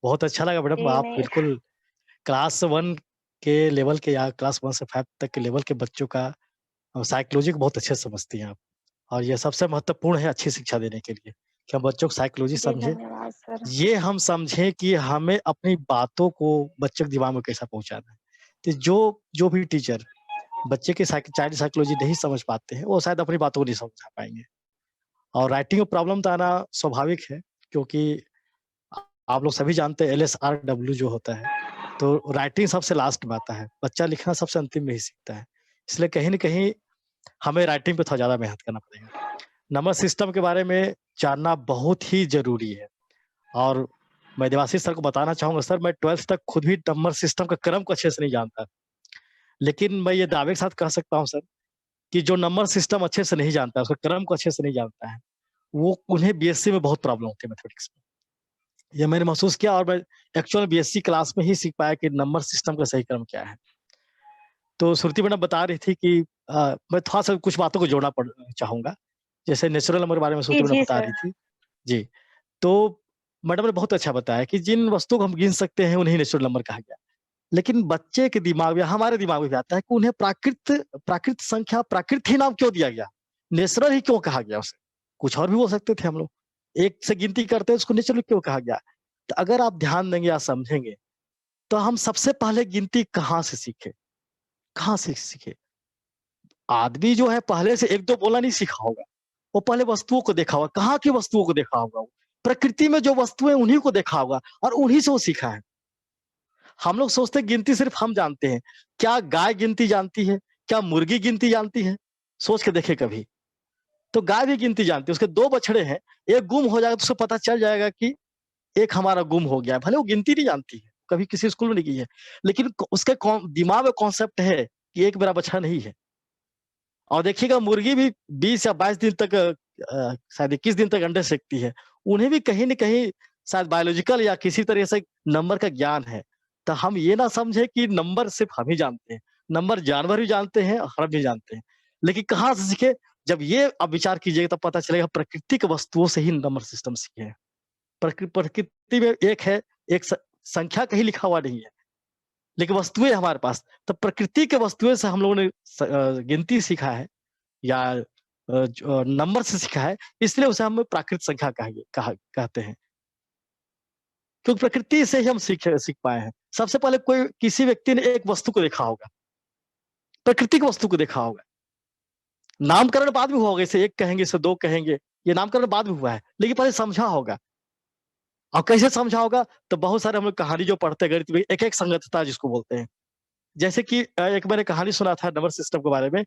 बहुत अच्छा लगा मैडम, जी आप नहीं। बिल्कुल क्लास 1 के लेवल के या क्लास 1 से 5 तक के लेवल के बच्चों का साइकोलॉजी को बहुत अच्छे से समझती हैं आप और ये सबसे महत्वपूर्ण है अच्छी शिक्षा देने के लिए, कि हम बच्चों को साइकोलॉजी जी समझें। धन्यवाद सर। ये हम समझें कि हमें अपनी बातों को बच्चों के दिमाग में कैसा पहुँचाना है। तो जो भी टीचर बच्चे के चाइल्ड साइकोलॉजी नहीं समझ पाते हैं, वो शायद अपनी बातों को नहीं समझा पाएँगे। और राइटिंग में प्रॉब्लम तो आना स्वाभाविक है क्योंकि आप लोग सभी जानते हैं LSRW जो होता है, तो राइटिंग सबसे लास्ट में आता है। बच्चा लिखना सबसे अंतिम में ही सीखता है। इसलिए कहीं न कहीं हमें राइटिंग पे थोड़ा ज़्यादा मेहनत करना पड़ेगा। नंबर सिस्टम के बारे में जानना बहुत ही ज़रूरी है और मैं देवाशीष सर को बताना चाहूँगा, सर मैं 12th तक खुद भी नंबर सिस्टम का क्रम को अच्छे से नहीं जानता। लेकिन मैं ये दावे के साथ कह सकता हूँ सर, कि जो नंबर सिस्टम अच्छे से नहीं जानता, उसका क्रम को अच्छे से नहीं जानता है, वो उन्हें बीएससी में बहुत प्रॉब्लम होती है मैथमेटिक्स में। ये मैंने महसूस किया और मैं एक्चुअल बीएससी क्लास में ही सीख पाया कि नंबर सिस्टम का सही क्रम क्या है। तो श्रुति मैडम बता रही थी कि मैं थोड़ा-सा कुछ बातों को जोड़ना चाहूँगा। जैसे नेचुरल नंबर के बारे में श्रुति मैडम जी बता सर। रही थी। जी, तो मैडम ने बहुत अच्छा बताया कि जिन वस्तुओं को हम गिन सकते हैं उन्हें नेचुरल नंबर कहा गया। लेकिन बच्चे के दिमाग में, हमारे दिमाग में भी आता है कि उन्हें प्राकृत संख्या, प्राकृत ही नाम क्यों दिया गया? नेचुरल ही क्यों कहा गया उसे? कुछ और भी बोल सकते थे हम लोग। 1 से गिनती करते हैं उसको नेचुरल क्यों कहा गया? तो अगर आप ध्यान देंगे या समझेंगे, तो हम सबसे पहले गिनती कहाँ से सीखे? कहाँ से सीखे? आदमी जो है पहले से 1-2 बोलना नहीं सीखा होगा। वो पहले वस्तुओं को देखा होगा, कहाँ की वस्तुओं को देखा होगा वो। प्रकृति में जो वस्तुएँ उन्हीं को देखा होगा और उन्हीं से वो सीखा है। हम लोग सोचते हैं गिनती सिर्फ हम जानते हैं। क्या गाय गिनती जानती है? क्या मुर्गी गिनती जानती है? सोच के देखें कभी। तो गाय भी गिनती जानती है, उसके 2 बछड़े हैं, एक गुम हो जाएगा तो उसे पता चल जाएगा कि एक हमारा गुम हो गया है। भले वो गिनती नहीं जानती है, कभी किसी स्कूल में नहीं की है, लेकिन उसके दिमाग में कॉन्सेप्ट है कि एक मेरा बछड़ा नहीं है। और देखिएगा मुर्गी भी 20 या 22 दिन तक शायद 21 दिन तक अंडे सेकती है। उन्हें भी कहीं न कहीं शायद बायोलॉजिकल या किसी तरह से नंबर का ज्ञान है। तो हम ये ना समझे कि नंबर सिर्फ हम ही जानते हैं। नंबर जानवर भी जानते हैं और हम भी जानते हैं। लेकिन कहाँ से सीखे? जब ये आप विचार कीजिएगा तब पता चलेगा प्राकृतिक वस्तुओं से ही नंबर सिस्टम सीखे हैं। प्रकृति में एक है, एक संख्या कहीं लिखा हुआ नहीं है। लेकिन वस्तुएँ हमारे पास, तो प्रकृति के वस्तुएँ से हम लोगों ने गिनती सीखा है या नंबर से सीखा है, इसलिए उसे हम प्राकृत संख्या कहते हैं। क्योंकि प्रकृति से ही हम सीख पाए हैं। सबसे पहले कोई किसी व्यक्ति ने एक वस्तु को देखा होगा, प्राकृतिक वस्तु को देखा होगा। नामकरण बाद में हुआ होगा, इसे 1 कहेंगे, इसे 2 कहेंगे, ये नामकरण बाद में हुआ है, लेकिन पहले समझा होगा। और कैसे समझा होगा? तो बहुत सारे हम लोग कहानी जो पढ़ते गणित में एक-एक संगतता जिसको बोलते हैं। जैसे कि एक मैंने कहानी सुना था नंबर सिस्टम के बारे में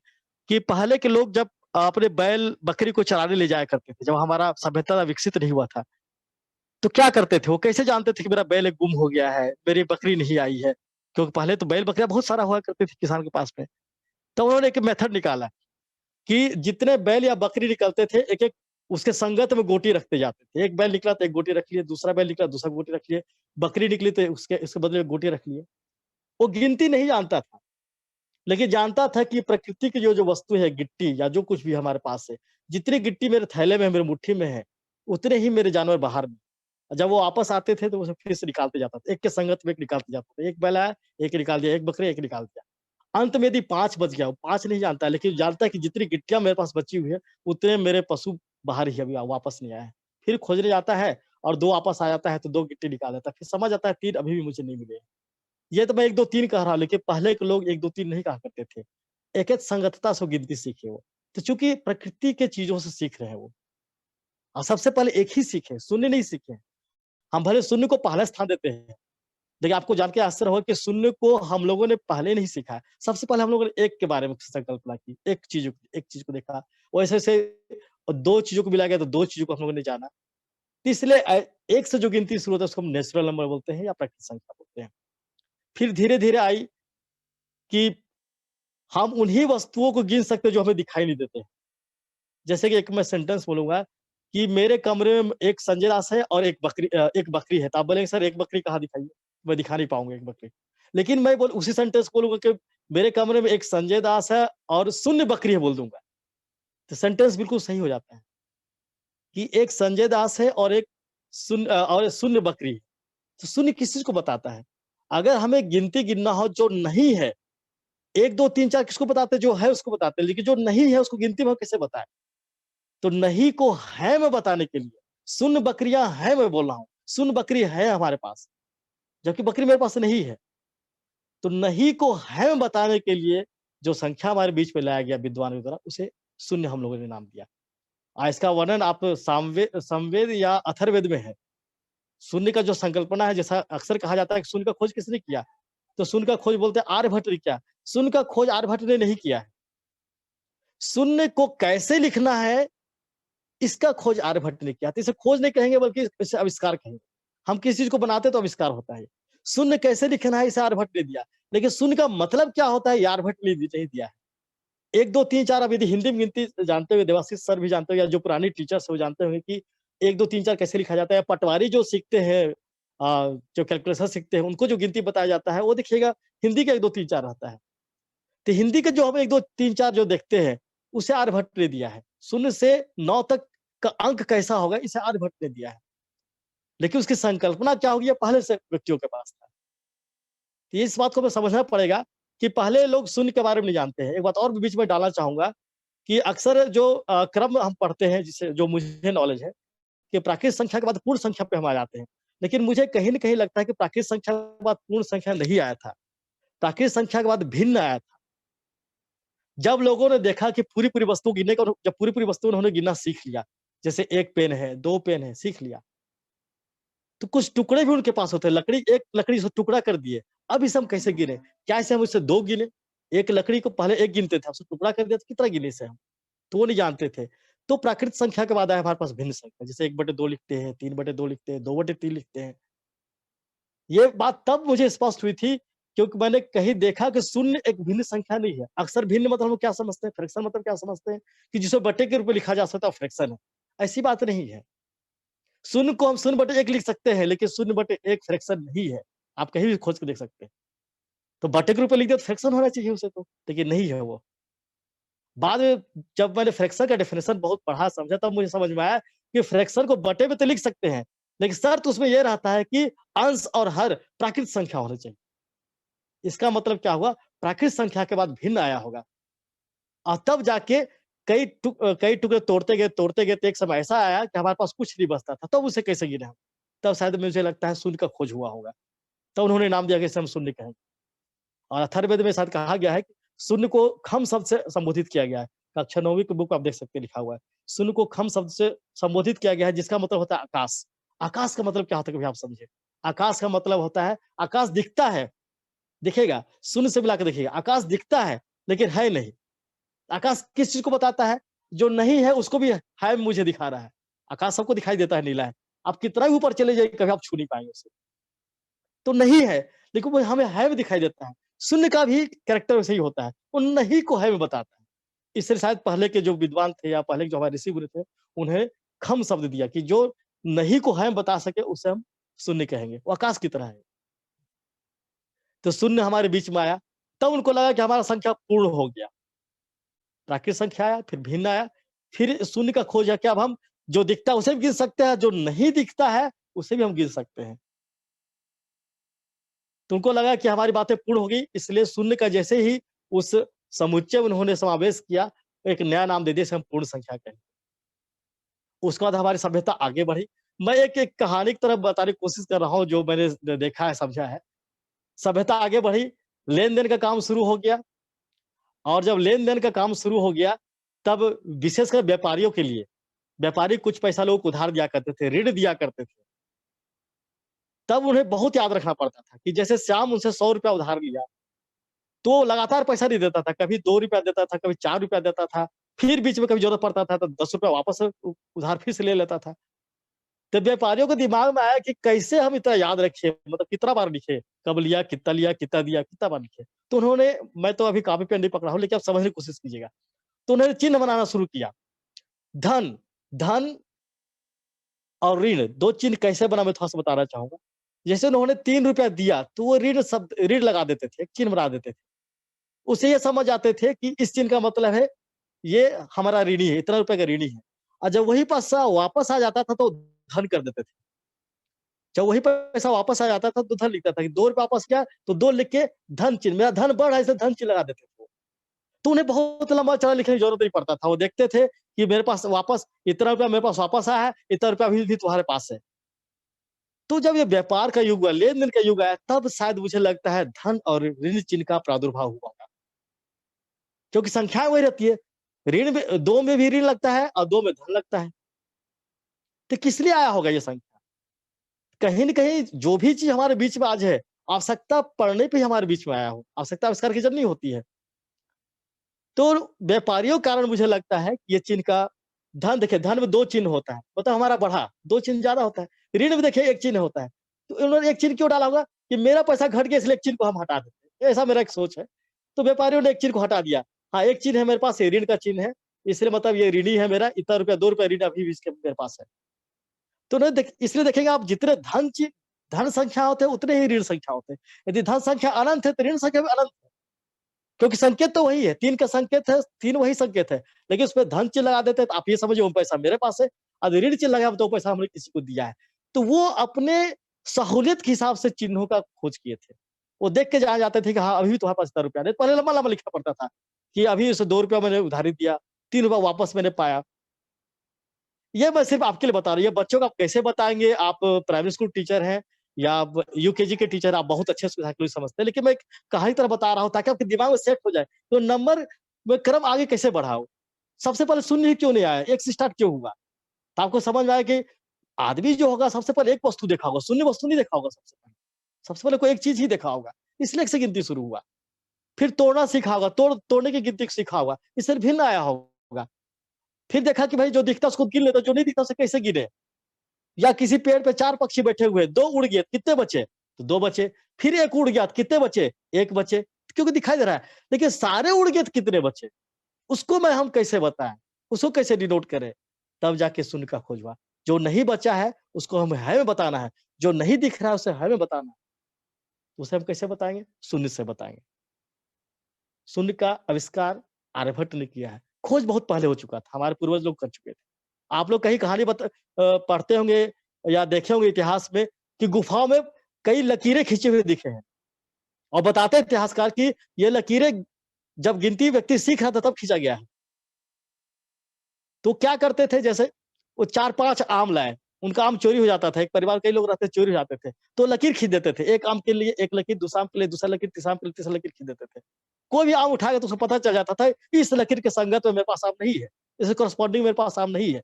कि पहले के लोग जब अपने बैल, बकरी को चराने ले जाया करते थे, जब हमारा सभ्यता विकसित नहीं हुआ था, तो क्या करते थे? वो कैसे जानते थे कि मेरा बैल एक गुम हो गया है, मेरी बकरी नहीं आई है? क्योंकि पहले तो बैल-बकरियाँ बहुत सारा हुआ करती थी किसान के पास में। तो उन्होंने एक मेथड निकाला कि जितने बैल या बकरी निकलते थे, एक-एक उसके संगत में गोटी रखते जाते थे। एक बैल निकला तो एक गोटी रख लिए, दूसरा बैल निकला दूसरा गोटी रख लिए, बकरी निकली तो उसके बदले में गोटी रख लिए। वो गिनती नहीं जानता था, लेकिन जानता था कि प्रकृति की जो वस्तु है, गिट्टी या जो कुछ भी हमारे पास है, जितनी गिट्टी मेरे थैले में है, मेरे मुट्ठी में है, उतने ही मेरे जानवर बाहर में। जब वो वापस आते थे तो उसे फिर से निकालते जाता था। एक के संगत में एक निकालते जाता था। एक बैल आया, एक निकाल दिया, एक बकरी एक निकाल दिया। अंत में यदि 5 बच गया, वो 5 नहीं जानता है, लेकिन जानता है कि जितनी गिट्टियाँ मेरे पास बची हुई है, उतने मेरे पशु बाहर ही अभी वापस नहीं आए हैं। फिर खोजने जाता है और 2 वापस आ जाता है तो 2 गिट्टी निकाल लेता है। फिर समझ आता है 3 अभी भी मुझे नहीं मिले हैं। ये तो मैं 1, 2, 3 कह रहा हूँ, लेकिन पहले के लोग 1, 2, 3 नहीं कहा करते थे। एक-एक संगतता से गिनती सीखे वो। तो चूँकि प्रकृति के चीज़ों से सीख रहे हैं वो। और सबसे पहले एक ही सीखे, शून्य नहीं सीखे। हम भले शून्य को पहला स्थान देते हैं, देखिए आपको जान के आश्चर्य होगा कि शून्य को हम लोगों ने पहले नहीं सीखा है। सबसे पहले हम लोगों ने 1 के बारे में संकल्पना की, एक चीज़ को देखा। वैसे-वैसे 2 चीज़ों को मिलाया गया तो 2 चीज़ों को हम लोगों ने जाना। तो इसलिए 1 से जो गिनती शुरू होता है उसको हम नेचुरल नंबर बोलते हैं या प्राकृतिक संख्या बोलते हैं। फिर धीरे-धीरे आई कि हम उन्हीं वस्तुओं को गिन सकते हैं जो हमें दिखाई नहीं देते। जैसे कि एक मैं सेंटेंस बोलूँगा कि मेरे कमरे में एक संजय दास है और एक बकरी है। तो आप बोलेंगे सर एक बकरी कहाँ दिखाई? मैं दिखा नहीं पाऊँगा एक बकरी। लेकिन मैं उसी सेंटेंस बोलूँगा कि मेरे कमरे में एक संजय दास है और शून्य बकरी है बोल दूँगा। तो सेंटेंस बिल्कुल सही हो जाता है कि एक संजय दास है और एक शून्य बकरी है। तो शून्य किस चीज़ को बताता है? अगर हमें गिनती गिनना हो जो नहीं है, 1, 2, 3, 4 किसको बताते हैं? जो है उसको बताते हैं, लेकिन जो नहीं है उसको गिनती में हम कैसे बताएँ? तो नहीं को है में बताने के लिए, शून्य बकरियाँ हैं मैं बोल रहा हूँ, शून्य बकरी है हमारे पास, जबकि बकरी मेरे पास नहीं है। तो नहीं को है में बताने के लिए जो संख्या हमारे बीच में लाया गया विद्वानों द्वारा, उसे शून्य हम लोगों ने नाम दिया। इसका वर्णन आप सामवेद या अथर्ववेद में है। शून्य का जो संकल्पना है, जैसा अक्सर कहा जाता है कि शून्य का खोज किसने किया? तो शून्य का खोज बोलते हैं आर्यभट्ट ने किया। शून्य का खोज आर्यभट्ट ने नहीं किया है। शून्य को कैसे लिखना है, इसका खोज आर्यभट्ट ने किया। तो इसे खोज नहीं कहेंगे बल्कि इसे आविष्कार कहेंगे। हम किसी चीज़ को बनाते हैं तो आविष्कार होता है। शून्य कैसे लिखना है, इसे आर्यभट्ट ने दिया। लेकिन शून्य का मतलब क्या होता है, ये आर्यभट्ट ने नहीं दिया है। 1, 2, 3, 4 अब यदि हिंदी में गिनती जानते हुए देवाशीष सर भी जानते हो या जो पुरानी टीचर्स हैं वो जानते होंगे कि 1 2 3 4 कैसे लिखा जाता है, पटवारी जो सीखते हैं जो कैलकुलेशन सीखते हैं उनको जो गिनती बताया जाता है वो देखिएगा हिंदी का 1 2 3 4 रहता है। तो हिंदी का जो हम 1 2 3 4 जो देखते हैं उसे आर्यभट्ट ने दिया है। 0 से 9 तक का अंक कैसा होगा इसे आर्यभट्ट ने दिया है। लेकिन उसकी संकल्पना क्या होगी ये पहले से व्यक्तियों के पास था। तो इस बात को हमें समझना पड़ेगा कि पहले लोग शून्य के बारे में नहीं जानते हैं। एक बात और भी बीच में डालना चाहूँगा कि अक्सर जो क्रम हम पढ़ते हैं जिसे जो मुझे नॉलेज है कि प्राकृत संख्या के बाद पूर्ण संख्या पे हम आ जाते हैं। लेकिन मुझे कहीं न कहीं लगता है कि प्राकृत संख्या के बाद पूर्ण संख्या नहीं आया था। प्राकृत संख्या के बाद भिन्न आया था। जब लोगों ने देखा कि पूरी-पूरी वस्तु गिनने का जब पूरी-पूरी वस्तु उन्होंने गिनना सीख लिया, जैसे 1 पेन है, 2 पेन है, सीख लिया। तो कुछ टुकड़े भी उनके पास होते हैं, एक लकड़ी से टुकड़ा कर दिए, अब इसे हम कैसे गिने? क्या इसे हम इससे 2 गिने? एक लकड़ी को पहले 1 गिनते थे, अब उसे टुकड़ा कर दिया तो कितना गिने इसे हम? तो वो नहीं जानते थे। तो प्राकृत संख्या के बाद आया हमारे पास भिन्न संख्या, जैसे 1/2 लिखते हैं, 3/2 लिखते हैं, 2/3 लिखते हैं। ये बात तब मुझे स्पष्ट हुई थी क्योंकि मैंने कहीं देखा कि शून्य एक भिन्न संख्या नहीं है। अक्सर भिन्न मतलब हम क्या समझते हैं, फ्रैक्शन मतलब क्या समझते हैं कि जिसे बटे के रूप में लिखा जा सकता है फ्रैक्शन है। ऐसी बात नहीं है। शून्य को हम 0/1 लिख सकते हैं, लेकिन 0/1 फ्रैक्शन नहीं है। आप कहीं भी खोज के देख सकते हैं। तो बटे के रूप में लिख दिया तो फ्रैक्शन होना चाहिए उसे तो, लेकिन नहीं है वो। बाद में जब मैंने फ्रैक्शन का डेफिनेशन बहुत पढ़ा समझा तब मुझे समझ में आया कि फ्रैक्शन को बटे में तो लिख सकते हैं, लेकिन शर्त उसमें ये रहता है कि अंश और हर प्राकृत संख्या होनी चाहिए। इसका मतलब क्या हुआ? प्राकृत संख्या के बाद भिन्न आया होगा और तब जाके कई टुकड़े तोड़ते गए तो एक समय ऐसा आया कि हमारे पास कुछ नहीं बचता था, तब उसे कैसे गिने हम? तब शायद मुझे लगता है शून्य का खोज हुआ होगा। तब उन्होंने नाम दिया कि इसे हम शून्य कहेंगे और अथर्ववेद में शायद कहा गया है कि शून्य को खम शब्द से संबोधित किया गया है। कक्षा 9वीं की बुक आप देख सकते हैं लिखा हुआ है। शून्य को खम शब्द से संबोधित किया गया है जिसका मतलब होता है आकाश। आकाश का मतलब क्या होता है कभी आप समझिए? आकाश का मतलब होता है आकाश दिखता है, दिखेगा, शून्य से मिला के देखिएगा, आकाश दिखता है लेकिन है नहीं। आकाश किस चीज़ को बताता है? जो नहीं है उसको भी है मुझे दिखा रहा है। आकाश सबको दिखाई देता है नीला है। आप कितना भी ऊपर चले जाइए कभी आप छू नहीं पाएँगे उसे। तो नहीं है, लेकिन वो हमें है में दिखाई देता है। शून्य का भी कैरेक्टर वैसे ही होता है, वो नहीं को है में बताता है। इसलिए शायद पहले के जो विद्वान थे या पहले के जो हमारे ऋषि-मुनि थे, उन्हें खम शब्द दिया कि जो नहीं को है में बता सके उसे हम शून्य कहेंगे। वो आकाश की तरह है। तो शून्य हमारे बीच में आया, तब उनको लगा कि हमारा संख्या पूर्ण हो गया। प्राकृत संख्या आया, फिर भिन्न आया, फिर शून्य का खोज है कि अब हम जो दिखता है उसे भी गिन सकते हैं, जो नहीं दिखता है उसे भी हम गिन सकते हैं। तो उनको लगा कि हमारी बातें पूर्ण हो गई, इसलिए शून्य का जैसे ही उस समुच्चय उन्होंने समावेश किया, एक नया नाम दे दिया जिसे हम पूर्ण संख्या कहेंगे। उसके बाद हमारी सभ्यता आगे बढ़ी। मैं एक-एक कहानी की तरफ बताने की कोशिश कर रहा हूँ जो मैंने देखा है, समझा है। सभ्यता आगे बढ़ी, लेन-देन का काम शुरू हो गया और जब लेन-देन का काम शुरू हो गया, तब विशेषकर व्यापारियों के लिए, व्यापारी कुछ पैसा लोगों को उधार दिया करते थे, ऋण दिया करते थे। तब उन्हें बहुत याद रखना पड़ता था कि जैसे श्याम उनसे ₹100 उधार लिया, तो लगातार पैसा नहीं देता था, कभी ₹2 देता था, कभी ₹4 देता था, फिर बीच में कभी ज़रूरत पड़ता था तो ₹10 वापस उधार फिर से ले लेता था। तो व्यापारियों के दिमाग में आया कि कैसे हम इतना याद रखें, मतलब कितना बार लिखे, कब लिया, कितना दिया, कितना बार लिखे। तो उन्होंने, मैं तो अभी कॉपी पेन नहीं पकड़ा हूँ लेकिन आप समझने की कोशिश कीजिएगा। तो उन्होंने चिन्ह बनाना शुरू किया। धन, धन और ऋण 2 चिन्ह कैसे बना मैं थोड़ा-सा बताना चाहूँगा। जैसे उन्होंने ₹3 दिया तो वो ऋण लगा देते थे, एक चिन्ह बना देते थे। उससे ये समझ जाते थे कि इस चिन्ह का मतलब है ये हमारा ऋणी है, इतना रुपए का ऋणी है। और जब वही पैसा वापस आ जाता था तो धन कर देते थे। जब वही पैसा वापस आ जाता था तो धन लिखता था कि ₹2 वापस किया तो 2 लिख के धन चिन्ह, मेरा धन बढ़ा है इसलिए धन चिन्ह लगा देते थे वो। तो उन्हें बहुत लंबा-चौड़ा लिखने की ज़रूरत नहीं पड़ता था। वो देखते थे कि मेरे पास वापस इतना रुपया मेरे पास वापस आया है, इतना रुपया अभी भी तुम्हारे पास है। तो जब ये व्यापार का युग हुआ, लेन-देन का युग आया, तब शायद मुझे लगता है धन और ऋण चिन्ह का प्रादुर्भाव हुआ होगा। क्योंकि संख्याएँ वही रहती है। ऋण में 2 में भी ऋण लगता है और 2 में धन लगता है। तो किस लिए आया होगा ये संख्या? कहीं न कहीं जो भी चीज़ हमारे बीच में आज है, आवश्यकता पड़ने पे ही हमारे बीच में आया हो। आवश्यकता आविष्कार की जब नहीं होती है। तो व्यापारियों के कारण मुझे लगता है कि ये चिन्ह का धन, देखिए धन में 2 चिन्ह होता है, मतलब हमारा बढ़ा, 2 चिन्ह ज़्यादा होता है। ऋण में देखिए 1 चिन्ह होता है। तो इन्होंने 1 चिन्ह क्यों डाला होगा कि मेरा पैसा घट गया इसलिए 1 चिन्ह को हम हटा देते हैं। ऐसा मेरा एक सोच है। तो व्यापारियों ने 1 चिन्ह को हटा दिया। हाँ, 1 चिन्ह है मेरे पास, ये ऋण का चिन्ह है, इसलिए मतलब ये ऋणी है मेरा, इतना रुपया ₹2 ऋण अभी भी इसके मेरे पास है। तो ना इसलिए देखेंगे आप, जितने धन संख्या होते हैं उतने ही ऋण संख्या होते हैं। यदि धन संख्या अनंत है तो ऋण संख्या भी अनंत है, क्योंकि संकेत तो वही है, 3 का संकेत है, 3 वही संकेत है। लेकिन उसमें धन चिन्ह लगा देते हैं तो आप ये समझिए वो पैसा मेरे पास है, और ऋण चिन्ह लगा तो वो पैसा हमने किसी को दिया है। तो वो अपने सहूलियत के हिसाब से चिन्हों का खोज किए थे। वो देख के जान जाते थे कि हाँ, अभी भी तुम्हारे पास इतना रुपया नहीं। पहले लंबा-लंबा लिखना पड़ता था कि अभी इसे ₹2 मैंने उधारी दिया, ₹3 वापस मैंने पाया। ये मैं सिर्फ आपके लिए बता रहा हूँ, ये बच्चों को आप कैसे बताएँगे, आप प्राइमरी स्कूल टीचर हैं या आप यूकेजी के टीचर, आप बहुत अच्छे से साइकोलॉजी समझते हैं, लेकिन मैं एक कहानी की तरह बता रहा हूँ ताकि आपके दिमाग में सेट हो जाए। तो नंबर में क्रम आगे कैसे बढ़ाओ? सबसे पहले शून्य ही क्यों नहीं आया? 1 से स्टार्ट क्यों हुआ? तो आपको समझ में आया कि आदमी जो होगा सबसे पहले एक वस्तु देखा होगा, शून्य वस्तु नहीं देखा होगा सबसे पहले। सबसे पहले कोई एक चीज़ ही देखा होगा, इसलिए 1 से गिनती शुरू हुआ। फिर तोड़ना सीखा होगा, तोड़ने की गिनती सीखा होगा, इससे भिन्न आया होगा। फिर देखा कि भाई जो दिखता है उसको गिन लेता, जो नहीं दिखता उसे कैसे गिने? या किसी पेड़ पे 4 पक्षी बैठे हुए, 2 उड़ गए, कितने बचे? तो 2 बचे। फिर 1 उड़ गया, तो कितने बचे? 1 बचे, क्योंकि दिखाई दे रहा है। लेकिन सारे उड़ गए तो कितने बचे? उसको हम कैसे बताएँ? उसको कैसे डिनोट करें? तब जाके शून्य का खोज हुआ। जो नहीं बचा है, उसको हमें है में बताना है। जो नहीं दिख रहा है, उसे है में बताना है। उसे हम कैसे बताएँगे? शून्य से बताएँगे। शून्य का आविष्कार आर्यभट्ट ने किया है। खोज बहुत पहले हो चुका था, हमारे पूर्वज लोग कर चुके थे। आप लोग कहीं कहानी पढ़ते होंगे या देखे होंगे इतिहास में कि गुफाओं में कई लकीरें खींचे हुए दिखे हैं, और बताते हैं इतिहासकार कि ये लकीरें जब गिनती व्यक्ति सीख रहा था तब खींचा गया है। तो क्या करते थे, जैसे वो 4-5 आम लाए, उनका आम चोरी हो जाता था, एक परिवार कई लोग रहते चोरी हो जाते थे, तो लकीर खींच देते थे। एक आम के लिए एक लकीर, दूसरे आम के लिए दूसरा लकीर, तीसरा आम के लिए तीसरा लकीर खींच देते थे। कोई भी आम उठाएगा तो उसको पता चल जाता था इस लकीर के संगत में मेरे पास आम नहीं है, इसके कॉरेस्पॉन्डिंग मेरे पास आम नहीं है।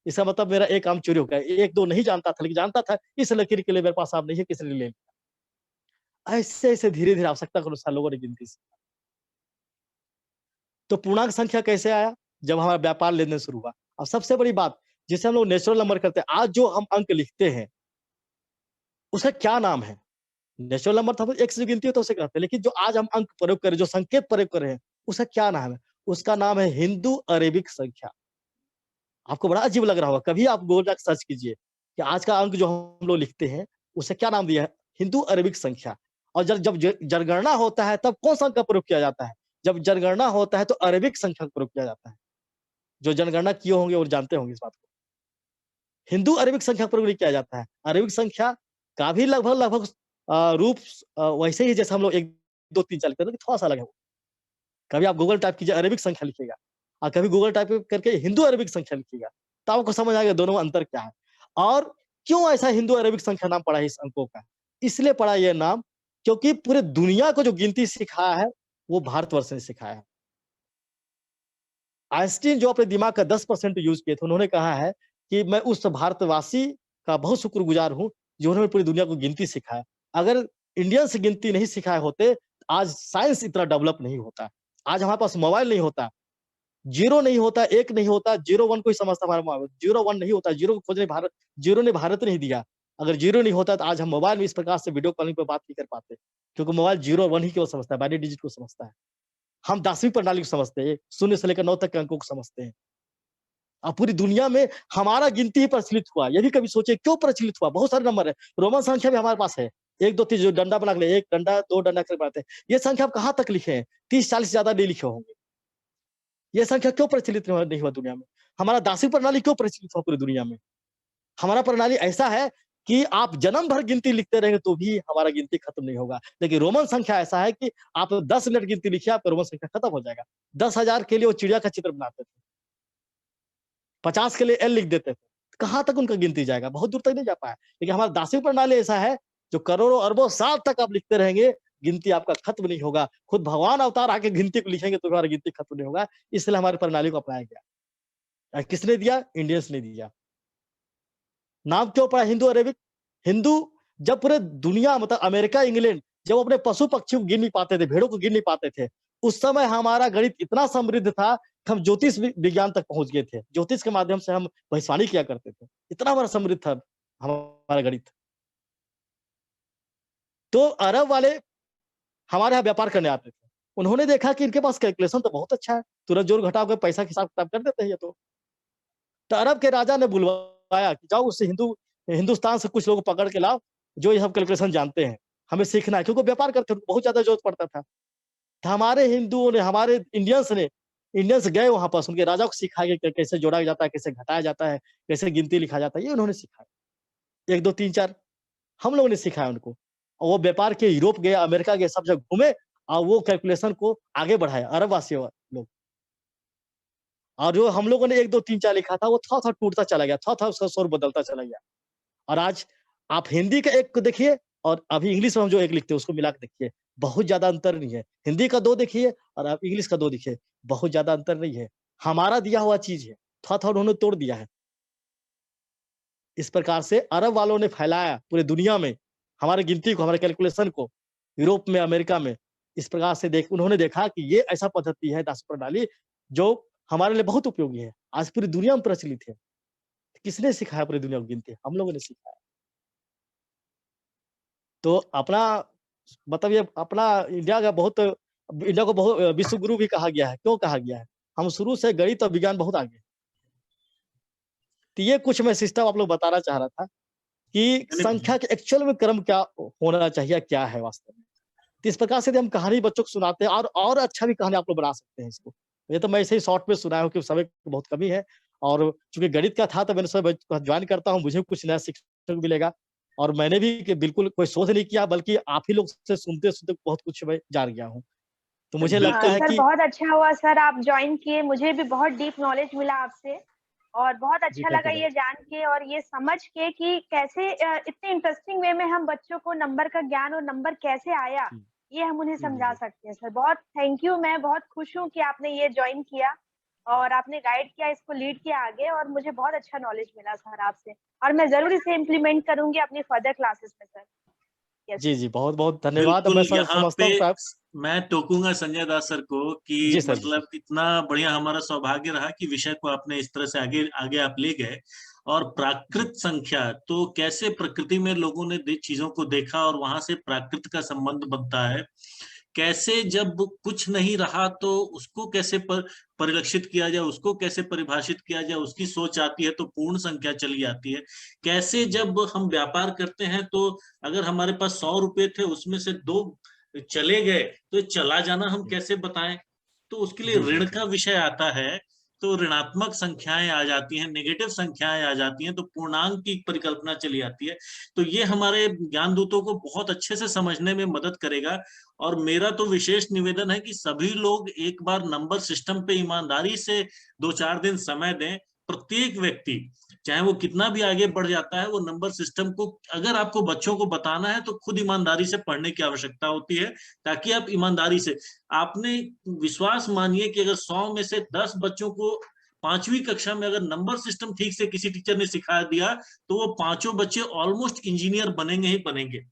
इसका मतलब मेरा एक आम चोरी हो गया। 1-2 नहीं जानता था, लेकिन जानता था इस लकीर के लिए मेरे पास आम नहीं है, किसी ने ले लिया। ऐसे-ऐसे धीरे-धीरे आवश्यकता के अनुसार लोगों ने गिनती सीखी। तो पूर्णांक संख्या कैसे आया? जब हमारा व्यापार लेन-देन शुरू हुआ। और सबसे बड़ी बात, जिसे हम लोग नेचुरल नंबर करते हैं, आज जो हम अंक लिखते हैं, उसका क्या नाम है? नेचुरल नंबर तो हम 1 से जो गिनती है तो उसे कहते हैं, लेकिन जो आज हम अंक प्रयोग कर रहे हैं, जो संकेत प्रयोग कर रहे हैं, उसका क्या नाम है? उसका नाम है हिंदू अरेबिक संख्या। आपको बड़ा अजीब लग रहा होगा, कभी आप गूगल जाके सर्च कीजिए कि आज का अंक जो हम लोग लिखते हैं, उसे क्या नाम दिया है? हिंदू अरेबिक संख्या। और जब जनगणना होता है तब कौन-सा अंक का प्रयोग किया जाता है? जब जनगणना होता है तो अरेबिक संख्या का प्रयोग किया जाता है। जो जनगणना किए होंगे वो जानते होंगे इस बात को। हिंदू अरेबिक संख्या का प्रयोग नहीं किया जाता है। अरेबिक संख्या का भी लगभग रूप वैसे ही जैसे हम लोग 1, 2, 3, 4 लिखते हैं, लेकिन थोड़ा-सा अलग है वो। कभी आप गूगल टाइप कीजिए अरेबिक संख्या लिखिएगा, और कभी गूगल टाइप करके हिंदू अरेबिक संख्या लिखिएगा, तो आपको समझ आएगा दोनों में अंतर क्या है। और क्यों ऐसा हिंदू अरेबिक संख्या नाम पड़ा है इस अंकों का? इसलिए पड़ा ये नाम क्योंकि पूरे दुनिया को जो गिनती सिखाया है, वो भारतवर्ष ने सिखाया है। आइंस्टीन जो अपने दिमाग का 10% यूज़ किए थे, उन्होंने कहा है कि मैं उस भारतवासी का बहुत शुक्रगुज़ार हूँ, जिन्होंने पूरी दुनिया को गिनती सिखाया। अगर इंडियंस गिनती नहीं सिखाए होते, आज साइंस इतना डेवलप नहीं होता। आज हमारे पास मोबाइल नहीं होता, 0 नहीं होता, 1 नहीं होता, 0-1 कोई समझता हमारा मोबाइल, 0-1 नहीं होता, 0 को खोजने 0 ने भारत नहीं दिया। अगर 0 नहीं होता तो आज हम मोबाइल में इस प्रकार से वीडियो कॉलिंग पे बात नहीं कर पाते, क्योंकि मोबाइल 0 और 1 ही केवल समझता है, बाइनरी डिजिट को समझता है। हम 10वीं प्रणाली को समझते हैं, 0 से लेकर 9 तक के अंकों को समझते हैं। और पूरी दुनिया में हमारा गिनती ही प्रचलित हुआ। ये भी कभी सोचिए क्यों प्रचलित हुआ? बहुत सारे नंबर है, रोमन संख्या भी हमारे पास है। 1, 2, 3 जो डंडा बना के 1 डंडा, 2 डंडा करके बनाते हैं। ये संख्या आप कहाँ तक लिखे हैं? 30-40 से ज़्यादा नहीं लिखे होंगे। ये संख्या क्यों प्रचलित नहीं हुआ दुनिया में? हमारा 10वीं प्रणाली क्यों प्रचलित हुआ पूरी दुनिया में? हमारा प्रणाली ऐसा है कि आप जन्म भर गिनती लिखते रहेंगे तो भी हमारा गिनती खत्म नहीं होगा। लेकिन रोमन संख्या ऐसा है कि आप 10 मिनट गिनती लिखिए, आपका रोमन संख्या खत्म हो जाएगा। 10,000 के लिए वो चिड़िया का चित्र बनाते थे। 50 के लिए एल लिख देते थे। कहाँ तक उनका गिनती जाएगा? बहुत दूर तक नहीं जा पाया। लेकिन हमारा 10वीं प्रणाली ऐसा है, जो करोड़ों अरबों साल तक आप लिखते रहेंगे, गिनती आपका खत्म नहीं होगा। खुद भगवान अवतार आके गिनती को लिखेंगे तो हमारी गिनती खत्म नहीं होगा। इसलिए हमारी प्रणाली को अपनाया गया। किसने दिया? इंडियंस ने दिया। नाम क्यों पड़ा हिंदू अरेबिक? हिंदू जब पूरे दुनिया मतलब अमेरिका, इंग्लैंड जब अपने पशु पक्षी को गिन नहीं पाते थे, भेड़ों को गिन नहीं पाते थे, उस समय हमारा गणित इतना समृद्ध था कि हम ज्योतिष विज्ञान तक पहुंच गए थे। ज्योतिष के माध्यम से हम भविष्यवाणी किया करते थे। इतना बड़ा समृद्ध था हमारा गणित। तो अरब वाले हमारे यहाँ व्यापार करने आते थे। उन्होंने देखा कि इनके पास कैलकुलेशन तो बहुत अच्छा है, तुरंत जोड़ घटाव के पैसा का हिसाब किताब कर देते हैं ये तो। अरब के राजा ने बुलवा बुलाया कि जाओ उससे हिंदुस्तान से कुछ लोग पकड़ के लाओ जो ये सब कैलकुलेशन जानते हैं, हमें सीखना है, क्योंकि व्यापार करते थे, बहुत ज्यादा जरूरत पड़ता था। तो हमारे हिंदुओं ने, हमारे इंडियंस गए वहां पर, उनके राजा को सिखाया कि कैसे जोड़ा जाता है, कैसे घटाया जाता है, कैसे गिनती लिखा जाता है, ये उन्होंने सिखाया। 1 2 3 4 हम लोगों ने सिखाया उनको। और वो व्यापार के यूरोप गए, अमेरिका गए, सब जगह घूमे और वो कैलकुलेशन को आगे बढ़ाया, अरब वासी लोग। और जो हम लोगों ने 1 2 3 4 लिखा था, वो थोड़ा-थोड़ा टूटता चला गया, थोड़ा-थोड़ा उसका स्वर बदलता चला गया। और आज आप हिंदी का 1 को देखिए और अभी इंग्लिश में हम जो 1 लिखते हैं उसको मिला के देखिए, बहुत ज्यादा अंतर नहीं है। हिंदी का 2 देखिए और आप इंग्लिश का 2 देखिए, बहुत ज्यादा अंतर नहीं है। हमारा दिया हुआ चीज है, थोड़ा-थोड़ा उन्होंने तोड़ दिया है। इस प्रकार से अरब वालों ने फैलाया पूरी दुनिया में हमारी गिनती को, हमारे कैलकुलेशन को, यूरोप में, अमेरिका में। इस प्रकार से उन्होंने देखा कि ये ऐसा पद्धति है, दास प्रणाली, जो हमारे लिए बहुत उपयोगी है, आज पूरी दुनिया में प्रचलित है। किसने सिखाया पूरी दुनिया को गिनती? हम लोगों ने सिखाया। तो अपना मतलब ये अपना इंडिया को बहुत विश्व गुरु भी कहा गया है। क्यों कहा गया है? हम शुरू से गणित और विज्ञान बहुत आगे। तो ये कुछ मैं सिस्टम आप लोग बताना चाह रहा था कि संख्या के एक्चुअल में क्रम क्या होना चाहिए, क्या है वास्तव में। तो इस प्रकार से हम कहानी बच्चों को सुनाते हैं और अच्छा भी कहानी आप लोग बना सकते हैं इसको। ये तो मैं ऐसे ही शॉर्ट में सुनाया हूँ कि समय की बहुत कमी है, और चूंकि गणित का था तो मैंने सब ज्वाइन करता हूँ, मुझे कुछ नया सीखने को मिलेगा। और मैंने भी कि बिल्कुल कोई शोध नहीं किया, बल्कि आप ही लोग से सुनते बहुत कुछ मैं जान गया हूँ। तो मुझे लगता है सर कि बहुत अच्छा हुआ सर आप ज्वाइन किए, मुझे भी बहुत डीप नॉलेज मिला आपसे और बहुत जी, अच्छा थैंक लगा यू ये जान के और ये समझ के कि कैसे इतने इंटरेस्टिंग वे में हम बच्चों को नंबर का ज्ञान और नंबर कैसे आया जी, ये हम उन्हें जी, समझा जी। सकते हैं। सर बहुत थैंक यू, मैं बहुत खुश हूँ कि आपने ये ज्वाइन किया और आपने गाइड किया, इसको लीड किया आगे, और मुझे बहुत अच्छा नॉलेज मिला सर आपसे, और मैं जरूर इसे इम्प्लीमेंट करूंगी अपनी फर्दर क्लासेस में सर। यस जी, सर। जी, बहुत-बहुत धन्यवाद। बिल्कुल, मैं यहाँ समझता पे हूँ शायद। मैं टोकूंगा संजय दास सर को कि जी सर, जी सर। मतलब इतना बढ़िया हमारा सौभाग्य रहा कि विषय को आपने इस तरह से आगे आगे आप ले गए। और प्राकृत संख्या तो कैसे प्रकृति में लोगों ने चीजों को देखा और वहां से प्राकृत का संबंध बनता है, कैसे जब कुछ नहीं रहा तो उसको कैसे परिलक्षित किया जाए, उसको कैसे परिभाषित किया जाए, उसकी सोच आती है तो पूर्ण संख्या चली आती है। कैसे जब हम व्यापार करते हैं तो अगर हमारे पास 100 रुपए थे उसमें से 2 चले गए तो चला जाना हम कैसे बताएं। तो उसके लिए जी, जी, ऋण जी। का विषय आता है, तो ऋणात्मक संख्याएं आ जाती हैं, नेगेटिव संख्याएं आ जाती हैं, तो पूर्णांक की परिकल्पना चली आती है। तो ये हमारे ज्ञान दूतों को बहुत अच्छे से समझने में मदद करेगा। और मेरा तो विशेष निवेदन है कि सभी लोग एक बार नंबर सिस्टम पे ईमानदारी से 2-4 दिन समय दें। प्रत्येक व्यक्ति चाहे वो कितना भी आगे बढ़ जाता है, वो नंबर सिस्टम को अगर आपको बच्चों को बताना है तो खुद ईमानदारी से पढ़ने की आवश्यकता होती है, ताकि आप ईमानदारी से, आपने विश्वास मानिए कि अगर 100 में से 10 बच्चों को 5वीं कक्षा में अगर नंबर सिस्टम ठीक से किसी टीचर ने सिखा दिया तो वो 5 बच्चे ऑलमोस्ट इंजीनियर बनेंगे ही बनेंगे,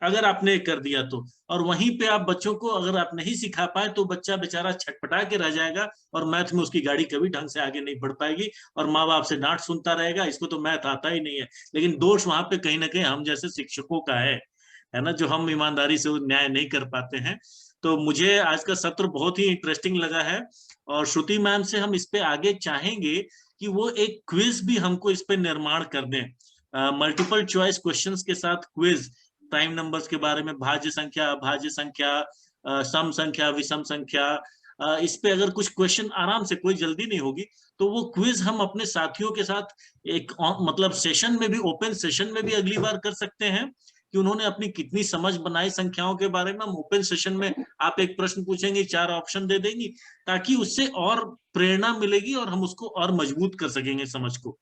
अगर आपने कर दिया तो। और वहीं पे आप बच्चों को अगर आप नहीं सिखा पाए तो बच्चा बेचारा छटपटा के रह जाएगा और मैथ में उसकी गाड़ी कभी ढंग से आगे नहीं बढ़ पाएगी और माँ बाप से डांट सुनता रहेगा, इसको तो मैथ आता ही नहीं है। लेकिन दोष वहां पे कहीं ना कहीं हम जैसे शिक्षकों का है ना, जो हम ईमानदारी से न्याय नहीं कर पाते हैं। तो मुझे आज का सत्र बहुत ही इंटरेस्टिंग लगा है और श्रुति मैम से हम इस पे आगे चाहेंगे कि वो एक क्विज भी हमको इस पे निर्माण कर दें, मल्टीपल चॉइस क्वेश्चंस के साथ क्विज, प्राइम नंबर्स के बारे में, भाज्य संख्या, अभाज्य संख्या, सम संख्या, विषम संख्या, इस पे अगर कुछ क्वेश्चन आराम से, कोई जल्दी नहीं होगी, तो वो क्विज हम अपने साथियों के साथ एक मतलब सेशन में भी, ओपन सेशन में भी अगली बार कर सकते हैं कि उन्होंने अपनी कितनी समझ बनाई संख्याओं के बारे में। हम ओपन सेशन में आप एक प्रश्न पूछेंगे, 4 ऑप्शन दे देंगी, ताकि उससे और प्रेरणा मिलेगी और हम उसको और मजबूत कर सकेंगे समझ को।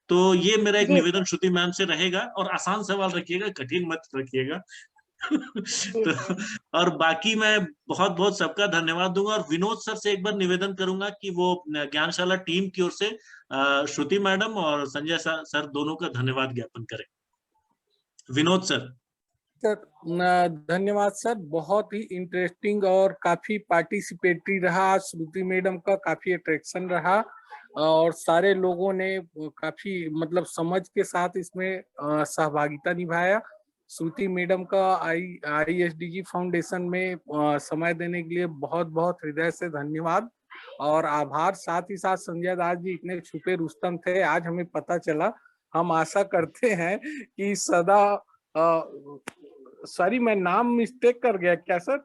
तो ये मेरा एक जी निवेदन सर। श्रुति मैम से रहेगा, और आसान सवाल रखिएगा, कठिन मत रखिएगा। जी तो सर। और बाकी मैं बहुत बहुत सबका धन्यवाद दूंगा, और विनोद सर से एक बार निवेदन करूंगा कि वो ज्ञानशाला टीम की ओर से श्रुति मैडम और संजय सर दोनों का धन्यवाद ज्ञापन करें। विनोद सर। सर धन्यवाद सर, बहुत ही इंटरेस्टिंग और काफी पार्टिसिपेटरी रहा। श्रुति मैडम का काफी अट्रैक्शन रहा और सारे लोगों ने काफी मतलब समझ के साथ इसमें सहभागिता निभाया। श्रुति मैडम का ISDG फाउंडेशन में समय देने के लिए बहुत बहुत हृदय से धन्यवाद। और आभार। साथ ही साथ संजय दास जी इतने छुपे रुस्तम थे, आज हमें पता चला। हम आशा करते हैं कि सदा सॉरी मैं नाम मिस्टेक कर गया क्या सर?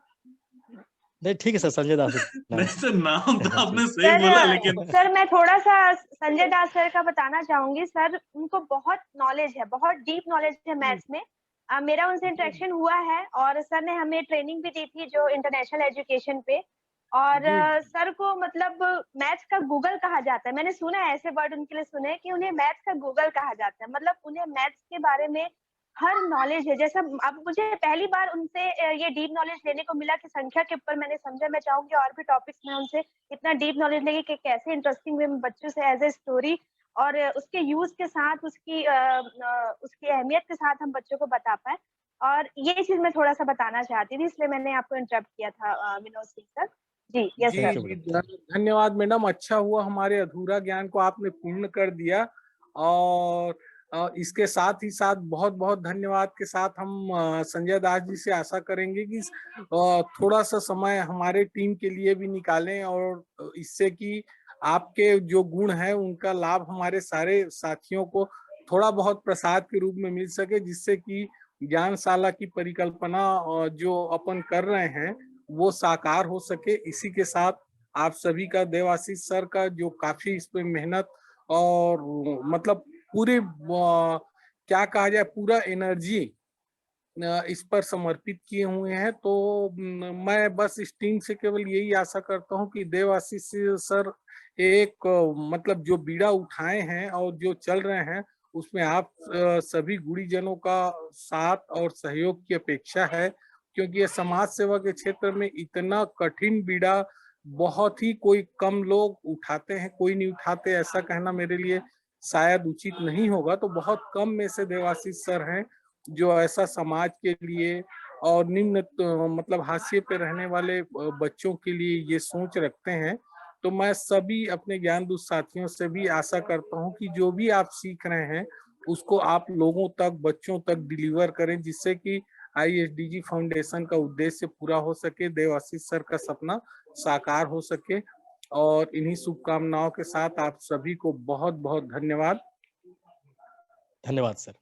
नहीं ठीक है सर, संजय दास नहीं सर, नाम तो आपने सही सर बोला, लेकिन सर मैं थोड़ा सा संजय दास सर का बताना चाहूंगी। सर उनको बहुत नॉलेज है, बहुत डीप नॉलेज है मैथ्स में। मेरा उनसे इंटरेक्शन हुआ है और सर ने हमें ट्रेनिंग भी दी थी जो इंटरनेशनल एजुकेशन पे। और सर को मतलब मैथ्स का गूगल कहा जाता है। मैंने सुना है, ऐसे वर्ड उनके लिए सुने कि उन्हें मैथ्स का गूगल कहा जाता है। मतलब उन्हें मैथ्स के बारे में हर नॉलेज है। जैसा अब मुझे पहली बार उनसे ये डीप नॉलेज लेने को मिला कि संख्या के ऊपर मैंने समझा। मैं चाहूंगी और भी टॉपिक्स में उनसे इतना डीप नॉलेज लेंगे कि कैसे इंटरेस्टिंग वे में बच्चों से एज ए स्टोरी और उसके यूज के साथ उसकी अहमियत के साथ हम बच्चों को बता पाए। और ये चीज मैं थोड़ा सा बताना चाहती थी, इसलिए मैंने आपको इंटरप्ट किया था विनोद सिंह सर। जी यस जी सर। जी धन्यवाद मैडम। अच्छा हुआ हमारे अधूरा ज्ञान को आपने पूर्ण कर दिया। और इसके साथ ही साथ बहुत बहुत धन्यवाद के साथ हम संजय दास जी से आशा करेंगे कि थोड़ा सा समय हमारे टीम के लिए भी निकालें, और इससे कि आपके जो गुण हैं उनका लाभ हमारे सारे साथियों को थोड़ा बहुत प्रसाद के रूप में मिल सके, जिससे कि ज्ञानशाला की परिकल्पना जो अपन कर रहे हैं वो साकार हो सके। इसी के साथ आप सभी का, देवाशीष सर का जो काफी इस पे मेहनत और मतलब पूरी क्या कहा जाए, पूरा एनर्जी इस पर समर्पित किए हुए हैं। तो मैं बस इस टीम से केवल यही आशा करता हूं कि देवाशीष सर एक मतलब जो बीड़ा उठाए हैं और जो चल रहे हैं उसमें आप सभी गुणीजनों का साथ और सहयोग की अपेक्षा है, क्योंकि ये समाज सेवा के क्षेत्र में इतना कठिन बीड़ा बहुत ही कोई कम लोग उठाते हैं, कोई नहीं उठाते ऐसा कहना मेरे लिए शायद उचित नहीं होगा। तो बहुत कम में से देवाशीष सर हैं जो ऐसा समाज के लिए और निम्न मतलब हाशिए पे रहने वाले बच्चों के लिए ये सोच रखते हैं। तो मैं सभी अपने ज्ञान दूत साथियों से भी आशा करता हूं कि जो भी आप सीख रहे हैं उसको आप लोगों तक, बच्चों तक डिलीवर करें, जिससे कि ISDG फाउंडेशन का उद्देश्य पूरा हो सके, देवाशीष सर का सपना साकार हो सके। और इन्हीं शुभकामनाओं के साथ आप सभी को बहुत बहुत धन्यवाद। धन्यवाद सर।